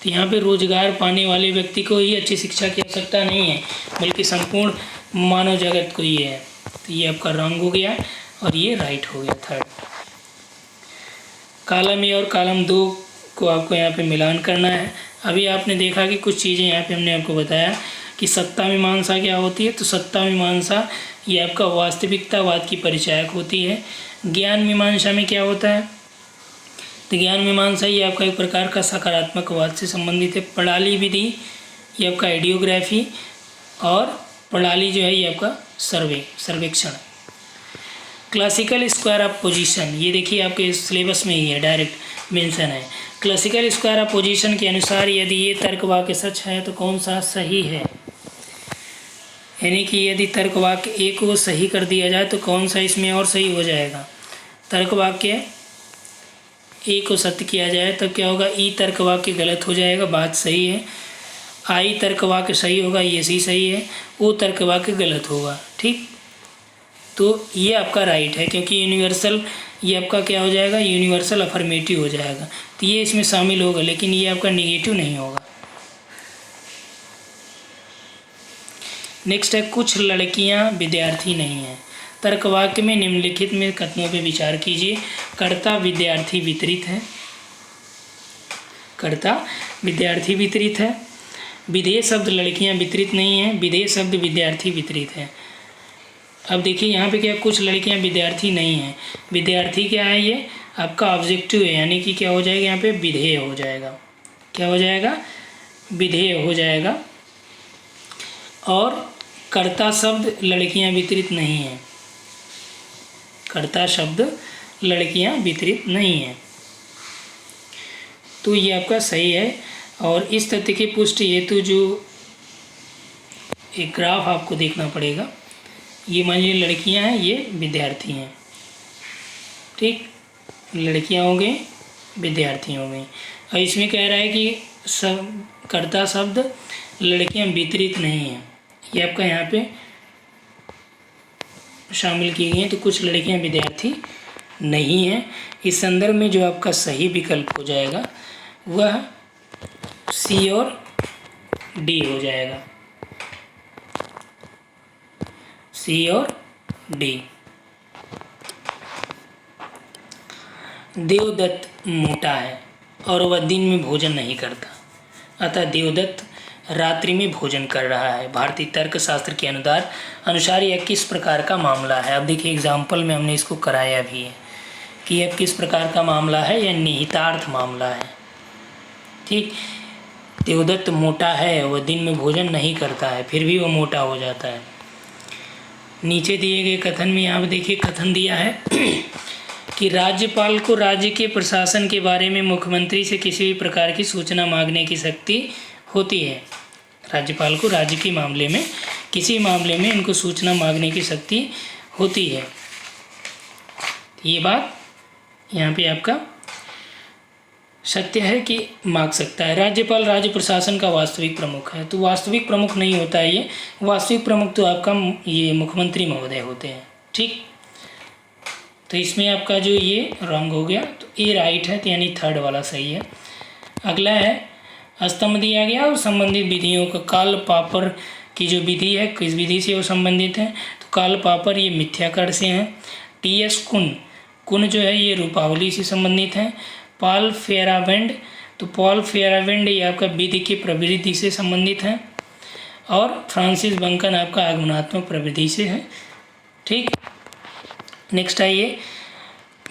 A: तो यहाँ पे रोजगार पाने वाले व्यक्ति को ही अच्छी शिक्षा की आवश्यकता नहीं है बल्कि संपूर्ण मानव जगत को ये है। तो ये आपका रॉन्ग हो गया और ये राइट हो गया। 3rd कॉलम ए और कॉलम 2 को आपको यहाँ पे मिलान करना है। अभी आपने देखा कि कुछ चीज़ें यहाँ पे हमने आपको बताया कि सत्ता मीमांसा क्या होती है। तो सत्ता मीमांसा ये आपका वास्तविकतावाद की परिचायक होती है। ज्ञान मीमांसा में क्या होता है? तो ज्ञान मीमांसा ये आपका एक प्रकार का सकारात्मकवाद से संबंधित है। प्रणाली विधि ये आपका आइडियोग्राफी और प्रणाली जो है ये आपका सर्वेक्षण। क्लासिकल स्क्वायर ऑफ पोजीशन ये देखिए आपके सिलेबस में ही है, डायरेक्ट मेंशन है। क्लासिकल स्क्वायर ऑफ पोजीशन के अनुसार यदि ये तर्क वाक्य सच है तो कौन सा सही है? यानी कि यदि तर्क वाक्य ए को सही कर दिया जाए तो कौन सा इसमें और सही हो जाएगा? तर्क वाक्य ए को सत्य किया जाए तब क्या होगा, ई तर्क वाक्य गलत हो जाएगा, बात सही है। आई तर्क वाक्य सही होगा, ये सही है। ओ तर्क वाक्य गलत होगा। ठीक, तो ये आपका राइट है, क्योंकि यूनिवर्सल ये आपका क्या हो जाएगा, यूनिवर्सल अफर्मेटिव हो जाएगा, तो ये इसमें शामिल होगा, लेकिन ये आपका नेगेटिव नहीं होगा। नेक्स्ट है कुछ लड़कियां विद्यार्थी नहीं हैं। तर्क वाक्य में निम्नलिखित में कथनों पर विचार कीजिए। कर्ता विद्यार्थी वितरित है, कर्ता विद्यार्थी वितरित है। विधेय शब्द लड़कियां वितरित नहीं हैं, विधेय शब्द विद्यार्थी वितरित है। अब देखिए यहाँ पे क्या, कुछ लड़कियां विद्यार्थी नहीं हैं, विद्यार्थी क्या है, ये आपका ऑब्जेक्टिव है, यानी कि क्या हो जाएगा यहाँ पे, विधेय हो जाएगा। क्या हो जाएगा, विधेय हो जाएगा। और कर्ता शब्द लड़कियां वितरित नहीं हैं, कर्ता शब्द लड़कियां वितरित नहीं हैं, तो ये आपका सही है। और इस तथ्य की पुष्टि हेतु जो एक ग्राफ आपको देखना पड़ेगा, ये मान लीजिए लड़कियां हैं, ये विद्यार्थी हैं। ठीक, लड़कियां हो गई, विद्यार्थी हो गई। और इसमें कह रहा है कि कर्ता शब्द लड़कियां वितरित नहीं हैं, ये आपका यहाँ पे शामिल की गई हैं, तो कुछ लड़कियां विद्यार्थी नहीं हैं। इस संदर्भ में जो आपका सही विकल्प हो जाएगा वह सी और डी हो जाएगा, सी और डी। देवदत्त मोटा है और वह दिन में भोजन नहीं करता, अतः देवदत्त रात्रि में भोजन कर रहा है। भारतीय तर्कशास्त्र के अनुसार यह किस प्रकार का मामला है। अब देखिए एग्जाम्पल में हमने इसको कराया भी है कि यह किस प्रकार का मामला है, यह निहितार्थ मामला है। ठीक, देवदत्त मोटा है, वह दिन में भोजन नहीं करता है, फिर भी वह मोटा हो जाता है। नीचे दिए गए कथन में यहाँ पे देखिए कथन दिया है कि राज्यपाल को राज्य के प्रशासन के बारे में मुख्यमंत्री से किसी भी प्रकार की सूचना मांगने की शक्ति होती है। राज्यपाल को राज्य के मामले में किसी मामले में इनको सूचना मांगने की शक्ति होती है। ये बात यहाँ पे आपका सत्य है कि मांग सकता है। राज्यपाल राज्य प्रशासन का वास्तविक प्रमुख है, तो वास्तविक प्रमुख नहीं होता है ये, वास्तविक प्रमुख तो आपका ये मुख्यमंत्री महोदय होते हैं। ठीक, तो इसमें आपका जो ये रॉन्ग हो गया, तो ए राइट है, तो यानी थर्ड वाला सही है। अगला है स्तंभ दिया गया और संबंधित विधियों का। काल पापर की जो विधि है किस विधि से वो संबंधित है, तो काल पापर ये मिथ्याकरण से हैं। टी.एस. कुन जो है ये रूपावली से संबंधित है। पॉल फेराबेंड, तो पॉल फेराबेंड ये आपका विधि की प्रवृत्ति से संबंधित है। और फ्रांसिस बंकन आपका आगमनात्मक प्रवृत्ति से है। ठीक, नेक्स्ट आइए,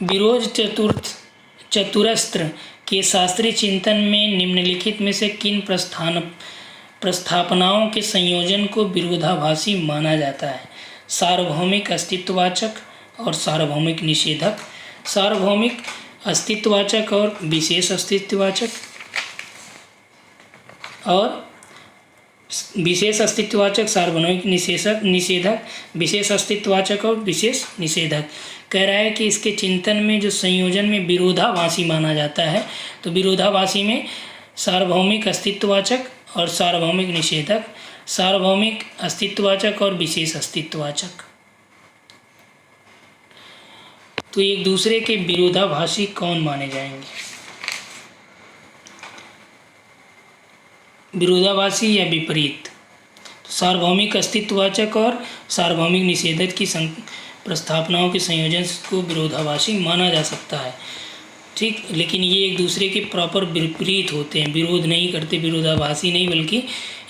A: विरोध चतुरस्त्र के शास्त्रीय चिंतन में निम्नलिखित में से किन प्रस्थापनाओं के संयोजन को विरोधाभासी माना जाता है। सार्वभौमिक अस्तित्ववाचक और सार्वभौमिक निषेधक, सार्वभौमिक अस्तित्ववाचक और विशेष अस्तित्ववाचक, और विशेष अस्तित्ववाचक, सार्वभौमिक निषेधक, विशेष अस्तित्ववाचक और विशेष निषेधक। कह रहा है कि इसके चिंतन में जो संयोजन में विरोधाभासी माना जाता है, तो विरोधाभासी में सार्वभौमिक अस्तित्ववाचक और सार्वभौमिक निषेधक, सार्वभौमिक अस्तित्ववाचक और विशेष अस्तित्ववाचक, तो एक दूसरे के विरोधाभासी कौन माने जाएंगे, विरोधाभासी या विपरीत। सार्वभौमिक अस्तित्ववाचक और सार्वभौमिक निषेधक की प्रस्थापनाओं के संयोजन को विरोधाभासी माना जा सकता है। ठीक, लेकिन ये एक दूसरे के प्रॉपर विपरीत होते हैं, विरोध नहीं करते, विरोधाभासी नहीं, बल्कि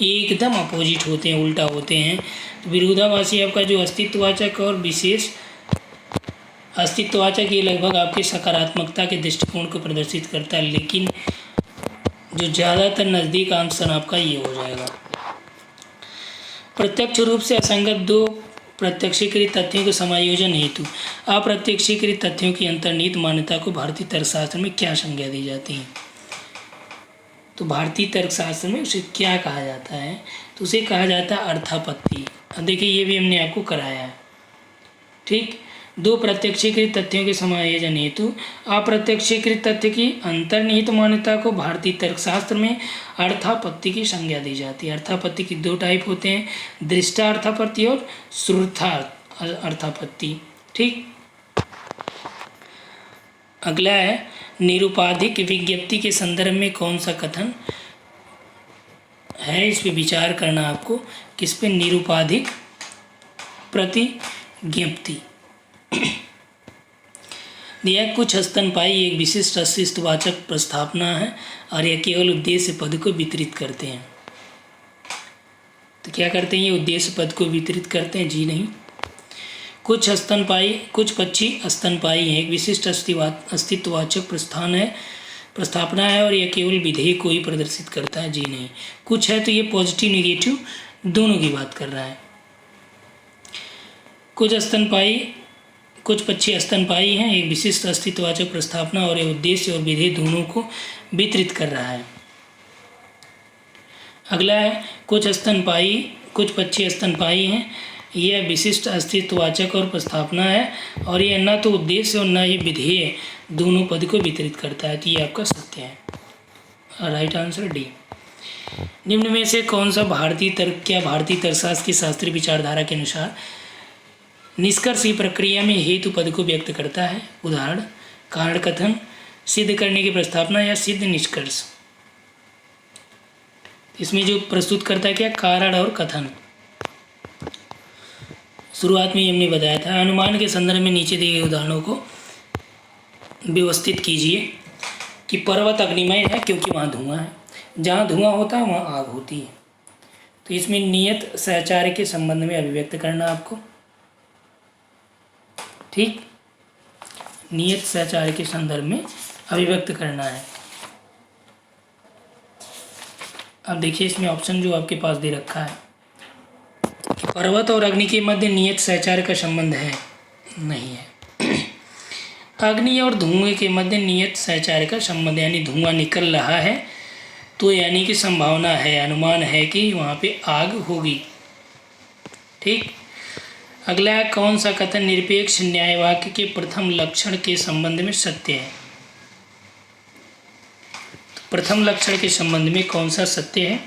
A: ये एकदम अपोजिट होते हैं, उल्टा होते हैं। तो विरोधाभासी आपका जो अस्तित्ववाचक और विशेष अस्तित्ववाचक ये लगभग आपके सकारात्मकता के दृष्टिकोण को प्रदर्शित करता है, लेकिन जो ज़्यादातर नज़दीक आंसर आपका ये हो जाएगा। प्रत्यक्ष रूप से असंगत दो प्रत्यक्षीकृत तथ्यों के समायोजन हेतु अप्रत्यक्षीकृत तथ्यों की अंतर्निहित मान्यता को भारतीय तर्कशास्त्र में क्या संज्ञा दी जाती है। तो भारतीय तर्कशास्त्र में उसे क्या कहा जाता है, तो उसे कहा जाता है अर्थापत्ति। अब देखिए ये भी हमने आपको कराया है। ठीक, दो प्रत्यक्षीकृत तथ्यों के समायोजन हेतु अप्रत्यक्षीकृत तथ्य की अंतर्निहित मान्यता को भारतीय तर्कशास्त्र में अर्थापत्ति की संज्ञा दी जाती है। अर्थापत्ति की दो टाइप होते हैं, दृष्टा अर्थापत्ति और श्रुता अर्थापत्ति। ठीक, अगला है निरुपाधिक विज्ञप्ति के संदर्भ में कौन सा कथन है, इस पे विचार करना आपको। किस पे? निरुपाधिक प्रतिज्ञप्ति। दिया कुछ स्तनपायी एक विशिष्ट अस्तित्ववाचक प्रस्थापना है और यह केवल उद्देश्य पद को वितरित करते हैं। तो क्या करते हैं ये? उद्देश्य पद को वितरित करते हैं? जी नहीं। कुछ पक्षी स्तनपायी हैं, एक विशिष्ट अस्तित्ववाचक प्रस्थापना है और यह केवल विधेय को ही प्रदर्शित करता है? जी नहीं। कुछ है तो ये पॉजिटिव निगेटिव दोनों की बात कर रहा है। कुछ पक्षी स्तनपायी हैं, एक विशिष्ट अस्तित्ववाचक प्रस्थापना और यह उद्देश्य और विधेय दोनों को वितरित कर रहा है। अगला है कुछ पक्षी स्तनपायी हैं, यह विशिष्ट अस्तित्ववाचक और प्रस्थापना है और यह न तो उद्देश्य और न ही विधेय दोनों पद को वितरित करता है। तो ये आपका सत्य है। Right answer D. निम्न में से कौन सा भारतीय तर्कशास्त्र की शास्त्रीय विचारधारा के अनुसार निष्कर्ष की प्रक्रिया में हेतु पद को व्यक्त करता है? उदाहरण, कारण कथन, सिद्ध करने की प्रस्थापना या सिद्ध निष्कर्ष। इसमें जो प्रस्तुत करता है क्या? कारण और कथन। शुरुआत में हमने बताया था। अनुमान के संदर्भ में नीचे दिए गए उदाहरणों को व्यवस्थित कीजिए कि पर्वत अग्निमय है क्योंकि वहाँ धुआं है, जहाँ धुआं होता है वहाँ आग होती है। तो इसमें नियत सहचार्य के संबंध में अभिव्यक्त करना आपको। ठीक, नियत सहचार्य के संदर्भ में अभिव्यक्त करना है। अब देखिए इसमें ऑप्शन जो आपके पास दे रखा है कि पर्वत और अग्नि के मध्य नियत सहचार्य का संबंध है, नहीं है। अग्नि और धुएं के मध्य नियत सहचार्य का संबंध, यानी धुआं निकल रहा है तो यानी कि संभावना है, अनुमान है कि वहाँ पे आग होगी। ठीक, अगला है कौन सा कथन निरपेक्ष न्यायवाक्य के प्रथम लक्षण के संबंध में सत्य है? प्रथम लक्षण के संबंध में कौन सा सत्य है?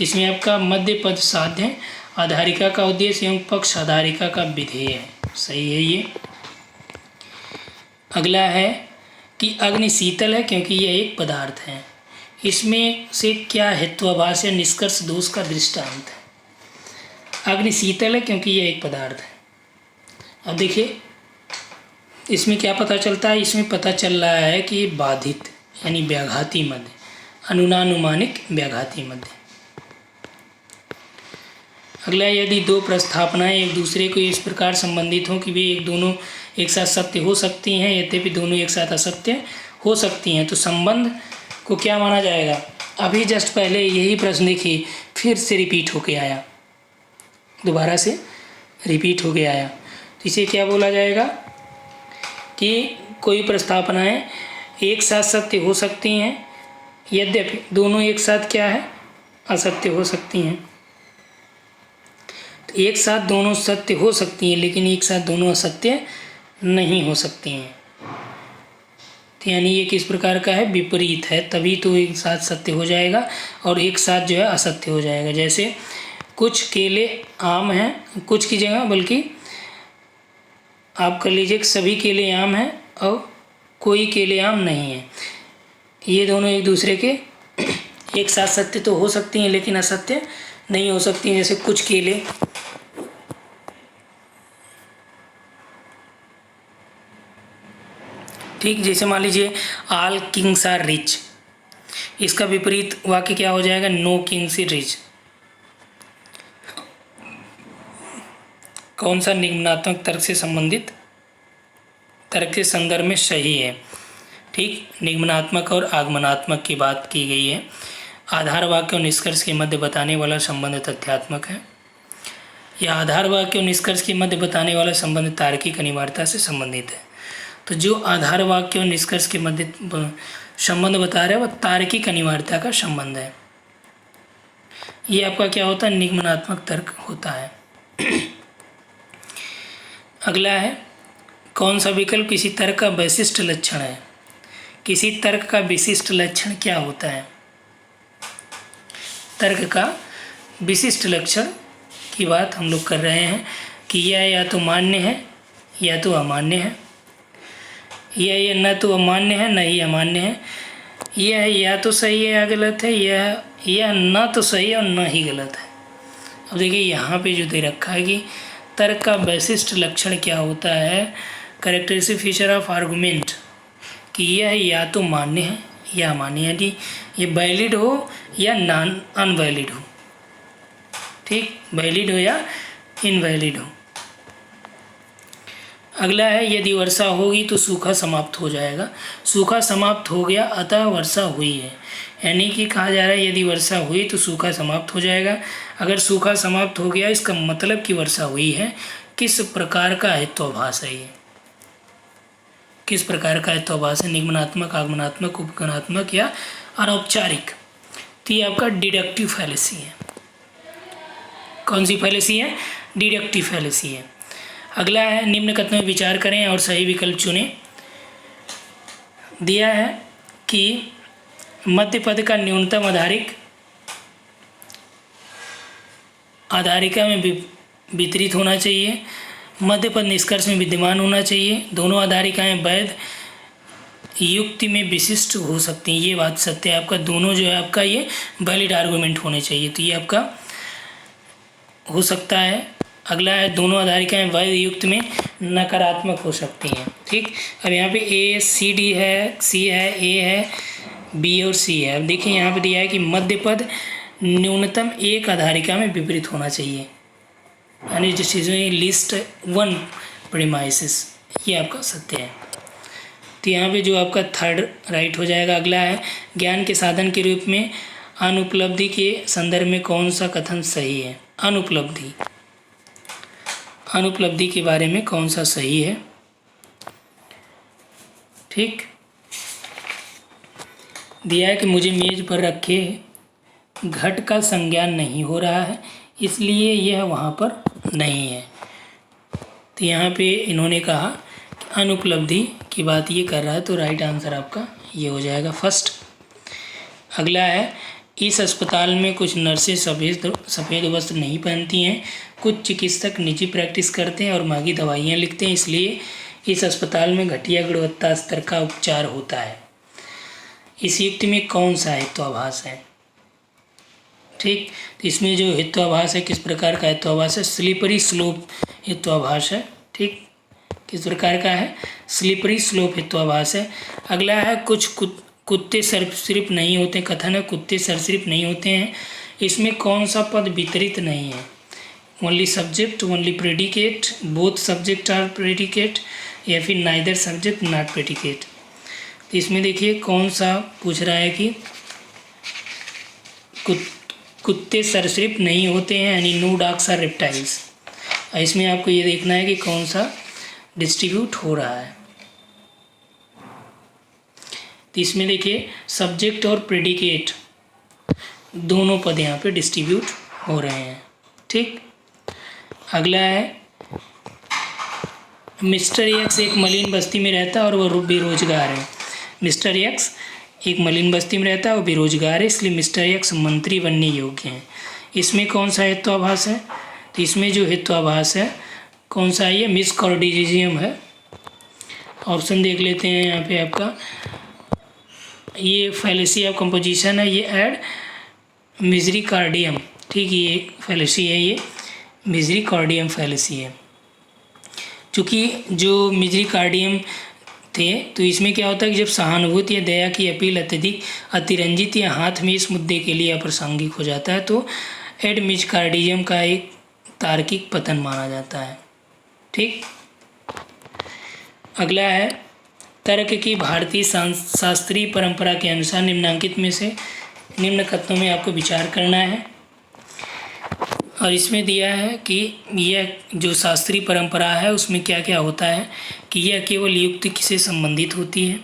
A: इसमें आपका मध्य पद साध्य है, आधारिका का उद्देश्य एवं पक्ष आधारिका का विधेय है। सही है ये। अगला है कि अग्नि शीतल है क्योंकि यह एक पदार्थ है। इसमें से क्या हेत्वाभास या निष्कर्ष दोष का दृष्टांत है? अग्नि शीतल है क्योंकि यह एक पदार्थ है। अब देखिए इसमें क्या पता चलता है? इसमें पता चल रहा है कि बाधित यानी व्याघाती मध्य, अनुनानुमानिक व्याघाती मध्य। अगला, यदि दो प्रस्थापनाएं एक दूसरे को इस प्रकार संबंधित हों कि वे दोनों एक साथ सत्य हो सकती हैं यद्यपि दोनों एक साथ असत्य हो सकती हैं, तो संबंध को क्या माना जाएगा? अभी जस्ट पहले यही प्रश्न देखिए, फिर से रिपीट होके आया, दोबारा से रिपीट होके आया। तो इसे क्या बोला जाएगा कि कोई प्रस्थापनाएं एक साथ सत्य हो सकती हैं यद्यपि दोनों एक साथ क्या है? असत्य हो सकती हैं। तो एक साथ दोनों सत्य हो सकती हैं लेकिन एक साथ दोनों असत्य नहीं हो सकती हैं। तो यानी ये किस प्रकार का है? विपरीत है, तभी तो एक साथ सत्य हो जाएगा और एक साथ जो है असत्य हो जाएगा। जैसे कुछ केले आम हैं, कुछ की जगह बल्कि आप कर लीजिए कि सभी केले आम हैं और कोई केले आम नहीं है। ये दोनों एक दूसरे के एक साथ सत्य तो हो सकती हैं लेकिन असत्य नहीं हो सकती हैं। जैसे कुछ केले, ठीक, जैसे मान लीजिए ऑल किंग्स आर रिच, इसका विपरीत वाक्य क्या हो जाएगा? No kings is rich. कौन सा निम्नात्मक तर्क से संबंधित तर्क के संदर्भ में सही है? ठीक, निम्नात्मक और आगमनात्मक की बात की गई है। आधार वाक्य और निष्कर्ष के मध्य बताने वाला संबंध तथ्यात्मक है। यह आधार वाक्य और निष्कर्ष के मध्य बताने वाला संबंध तार्किक अनिवार्यता से संबंधित है। तो जो आधार वाक्य और निष्कर्ष के मध्य संबंध बता रहा है वह तार्किक अनिवार्यता का संबंध है। ये आपका क्या होता है? निगमनात्मक तर्क होता है। अगला है कौन सा विकल्प किसी तर्क का विशिष्ट लक्षण है? किसी तर्क का विशिष्ट लक्षण क्या होता है? तर्क का विशिष्ट लक्षण की बात हम लोग कर रहे हैं कि यह या तो मान्य है या तो अमान्य है, यह न तो अमान्य है न ही अमान्य है, यह या तो सही है या गलत है, यह न तो सही है और न ही गलत है। अब देखिए यहाँ पे जो दे रखा है कि तर्क का विशिष्ट लक्षण क्या होता है, कैरेक्टरिस्टिक फीचर ऑफ आर्गुमेंट, कि यह या तो मान्य है या अमान्य है, यानी ये वैलिड हो या नॉन अनवैलिड हो। ठीक, वैलिड हो या इनवैलिड हो। अगला है यदि वर्षा होगी तो सूखा समाप्त हो जाएगा। सूखा समाप्त हो गया अतः वर्षा हुई है, यानी कि कहा जा रहा है यदि वर्षा हुई तो सूखा समाप्त हो जाएगा। अगर सूखा समाप्त हो गया इसका मतलब कि वर्षा हुई है। किस प्रकार का हेतुआभास है ये? किस प्रकार का हेतुआभास है? निगमनात्मक, आगमनात्मक, उपगमनात्मक या अनौपचारिक? तो ये आपका डिडक्टिव फैलेसी है। कौन सी फैलेसी है? डिडक्टिव फैलेसी है। अगला है निम्न कथनों में विचार करें और सही विकल्प चुनें। दिया है कि मध्य पद का न्यूनतम आधारिका में वितरित होना चाहिए, मध्य पद निष्कर्ष में विद्यमान होना चाहिए, दोनों आधारिकाएं वैध युक्ति में विशिष्ट हो सकती हैं। ये बात सत्य है आपका, दोनों जो है आपका ये वैलिड आर्गूमेंट होने चाहिए, तो ये आपका हो सकता है। अगला है दोनों आधारिकाएं वैध युक्त में नकारात्मक हो सकती हैं। ठीक, अब यहाँ पे ए सी डी है, सी है, ए है, बी और सी है। अब देखिए यहाँ पे दिया है कि मध्य पद न्यूनतम एक आधारिका में विपरीत होना चाहिए, यानी जिस चीज़ में लिस्ट वन प्रीमाइसिस, ये आपका सत्य है। तो यहाँ पे जो आपका थर्ड राइट हो जाएगा। अगला है ज्ञान के साधन के रूप में अनुपलब्धि के संदर्भ में कौन सा कथन सही है? अनुपलब्धि के बारे में कौन सा सही है? ठीक, दिया है कि मुझे मेज पर रखे घट का संज्ञान नहीं हो रहा है इसलिए यह वहाँ पर नहीं है। तो यहाँ पे इन्होंने कहा कि अनुपलब्धि की बात ये कर रहा है, तो राइट आंसर आपका ये हो जाएगा फर्स्ट। अगला है इस अस्पताल में कुछ नर्सें सफ़ेद वस्त्र नहीं पहनती हैं, कुछ चिकित्सक निजी प्रैक्टिस करते हैं और महंगी दवाइयाँ लिखते हैं, इसलिए इस अस्पताल में घटिया गुणवत्ता स्तर का उपचार होता है। इस युक्ति में कौन सा हेतुआभास है? ठीक, तो इसमें जो हेतुआभास है किस प्रकार का हेतुआभास है? स्लिपरी स्लोप हेतुआभास है। ठीक, किस प्रकार का है? स्लिपरी स्लोप हेतुआभास है। अगला है कुछ कुत्ते सरीसृप नहीं होते, कथन है कुत्ते सरीसृप नहीं होते हैं, इसमें कौन सा पद वितरित नहीं है? Only subject, only predicate, both subject or predicate, या फिर नाइदर सब्जेक्ट नॉट प्रेडिकेट। तो इसमें देखिए कौन सा पूछ रहा है कि कुत्ते सरीसृप नहीं होते हैं, यानी नो डॉग्स आर रेप्टाइल्स। इसमें आपको ये देखना है कि कौन सा डिस्ट्रीब्यूट हो रहा है। तो इसमें देखिए सब्जेक्ट और प्रेडिकेट दोनों पद यहाँ पे डिस्ट्रीब्यूट हो रहे हैं। ठीक, अगला है मिस्टर एक्स एक मलिन बस्ती में रहता है और वह बेरोजगार है। मिस्टर एक्स एक मलिन बस्ती में रहता है और बेरोजगार है, इसलिए मिस्टर एक्स मंत्री बनने योग्य हैं। इसमें कौन सा हेतुआभास है? तो इसमें जो हेतुआभास है कौन सा है? ये मिसकॉर्डिजिज्म है। ऑप्शन देख लेते हैं यहाँ पे आपका, ये फैलेसी ऑफ कंपोजिशन है, ये ऐड मिजरिकॉर्डियम। ठीक, ये एक फैलेसी है, ये मिजरिकॉर्डियम फैलेसी है। चूँकि जो मिजरिकॉर्डियम थे तो इसमें क्या होता है कि जब सहानुभूति या दया की अपील अत्यधिक अतिरंजित या हाथ में इस मुद्दे के लिए अप्रासंगिक हो जाता है तो एड मिजरिकॉर्डियम का एक तार्किक पतन माना जाता है। ठीक, अगला है तर्क की भारतीय शास्त्रीय परंपरा के अनुसार निम्नांकित में से निम्न कथनों में आपको विचार करना है। और इसमें दिया है कि यह जो शास्त्रीय परंपरा है उसमें क्या क्या होता है कि यह केवल युक्ति से संबंधित होती है।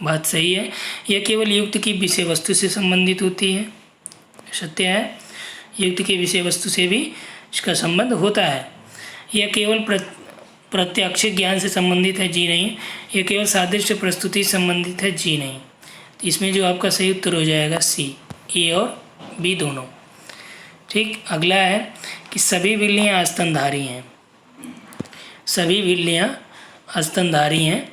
A: बात सही है, यह केवल युक्ति की विषय वस्तु से संबंधित होती है। सत्य है, युक्ति के विषय वस्तु से भी इसका संबंध होता है। यह केवल प्रत्यक्षिक ज्ञान से संबंधित है, जी नहीं। ये केवल सादृश्य प्रस्तुति से संबंधित है, जी नहीं। तो इसमें जो आपका सही उत्तर हो जाएगा सी, ए और बी दोनों। ठीक, अगला है कि सभी बिल्लियाँ स्तनधारी हैं। सभी बिल्लियाँ स्तनधारी हैं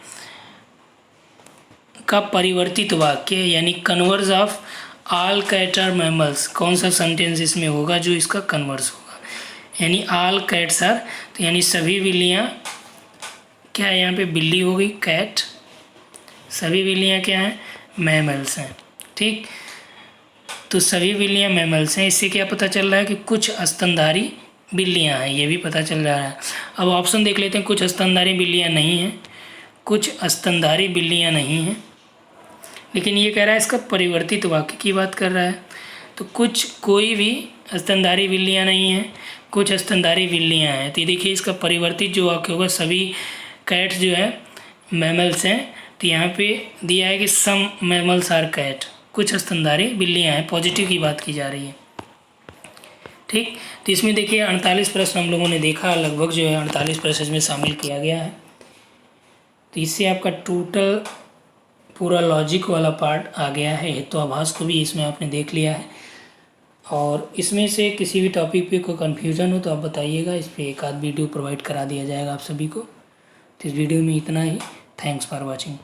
A: का परिवर्तित वाक्य यानी converse of all cat are mammals, कौन सा सेंटेंस इसमें होगा जो इसका कन्वर्स होगा? यानी ऑल कैट्स आर, तो यानी सभी बिल्लियाँ, क्या है यहाँ पे बिल्ली हो गई कैट, सभी बिल्लियाँ क्या हैं? मैमल्स हैं। ठीक, तो सभी बिल्लियाँ मैमल्स हैं। इससे क्या पता चल रहा है कि कुछ स्तनधारी बिल्लियाँ हैं, ये भी पता चल रहा है। अब ऑप्शन देख लेते हैं। कुछ स्तनधारी बिल्लियाँ नहीं हैं, कुछ स्तनधारी बिल्लियाँ नहीं हैं, लेकिन ये कह रहा है इसका परिवर्तित वाक्य की बात कर रहा है। तो कुछ, कोई भी स्तनधारी बिल्लियाँ नहीं हैं, कुछ स्तनधारी बिल्लियाँ हैं। तो देखिए इसका परिवर्तित जो वाक्य होगा, सभी कैट्स जो है मैमल्स हैं। तो यहाँ पे दिया है कि सम मैमल्स आर कैट, कुछ स्तनधारी बिल्लियाँ हैं, पॉजिटिव की बात की जा रही है। ठीक, तो इसमें देखिए 48 प्रश्न हम लोगों ने देखा, लगभग जो है 48 प्रश्न इसमें शामिल किया गया है। तो इससे आपका टोटल पूरा लॉजिक वाला पार्ट आ गया है। हेतुआभास को भी इसमें आपने देख लिया है। और इसमें से किसी भी टॉपिक पे कोई कन्फ्यूज़न हो तो आप बताइएगा, इस पर एक आध वीडियो प्रोवाइड करा दिया जाएगा आप सभी को। तो इस वीडियो में इतना ही। Thanks for watching.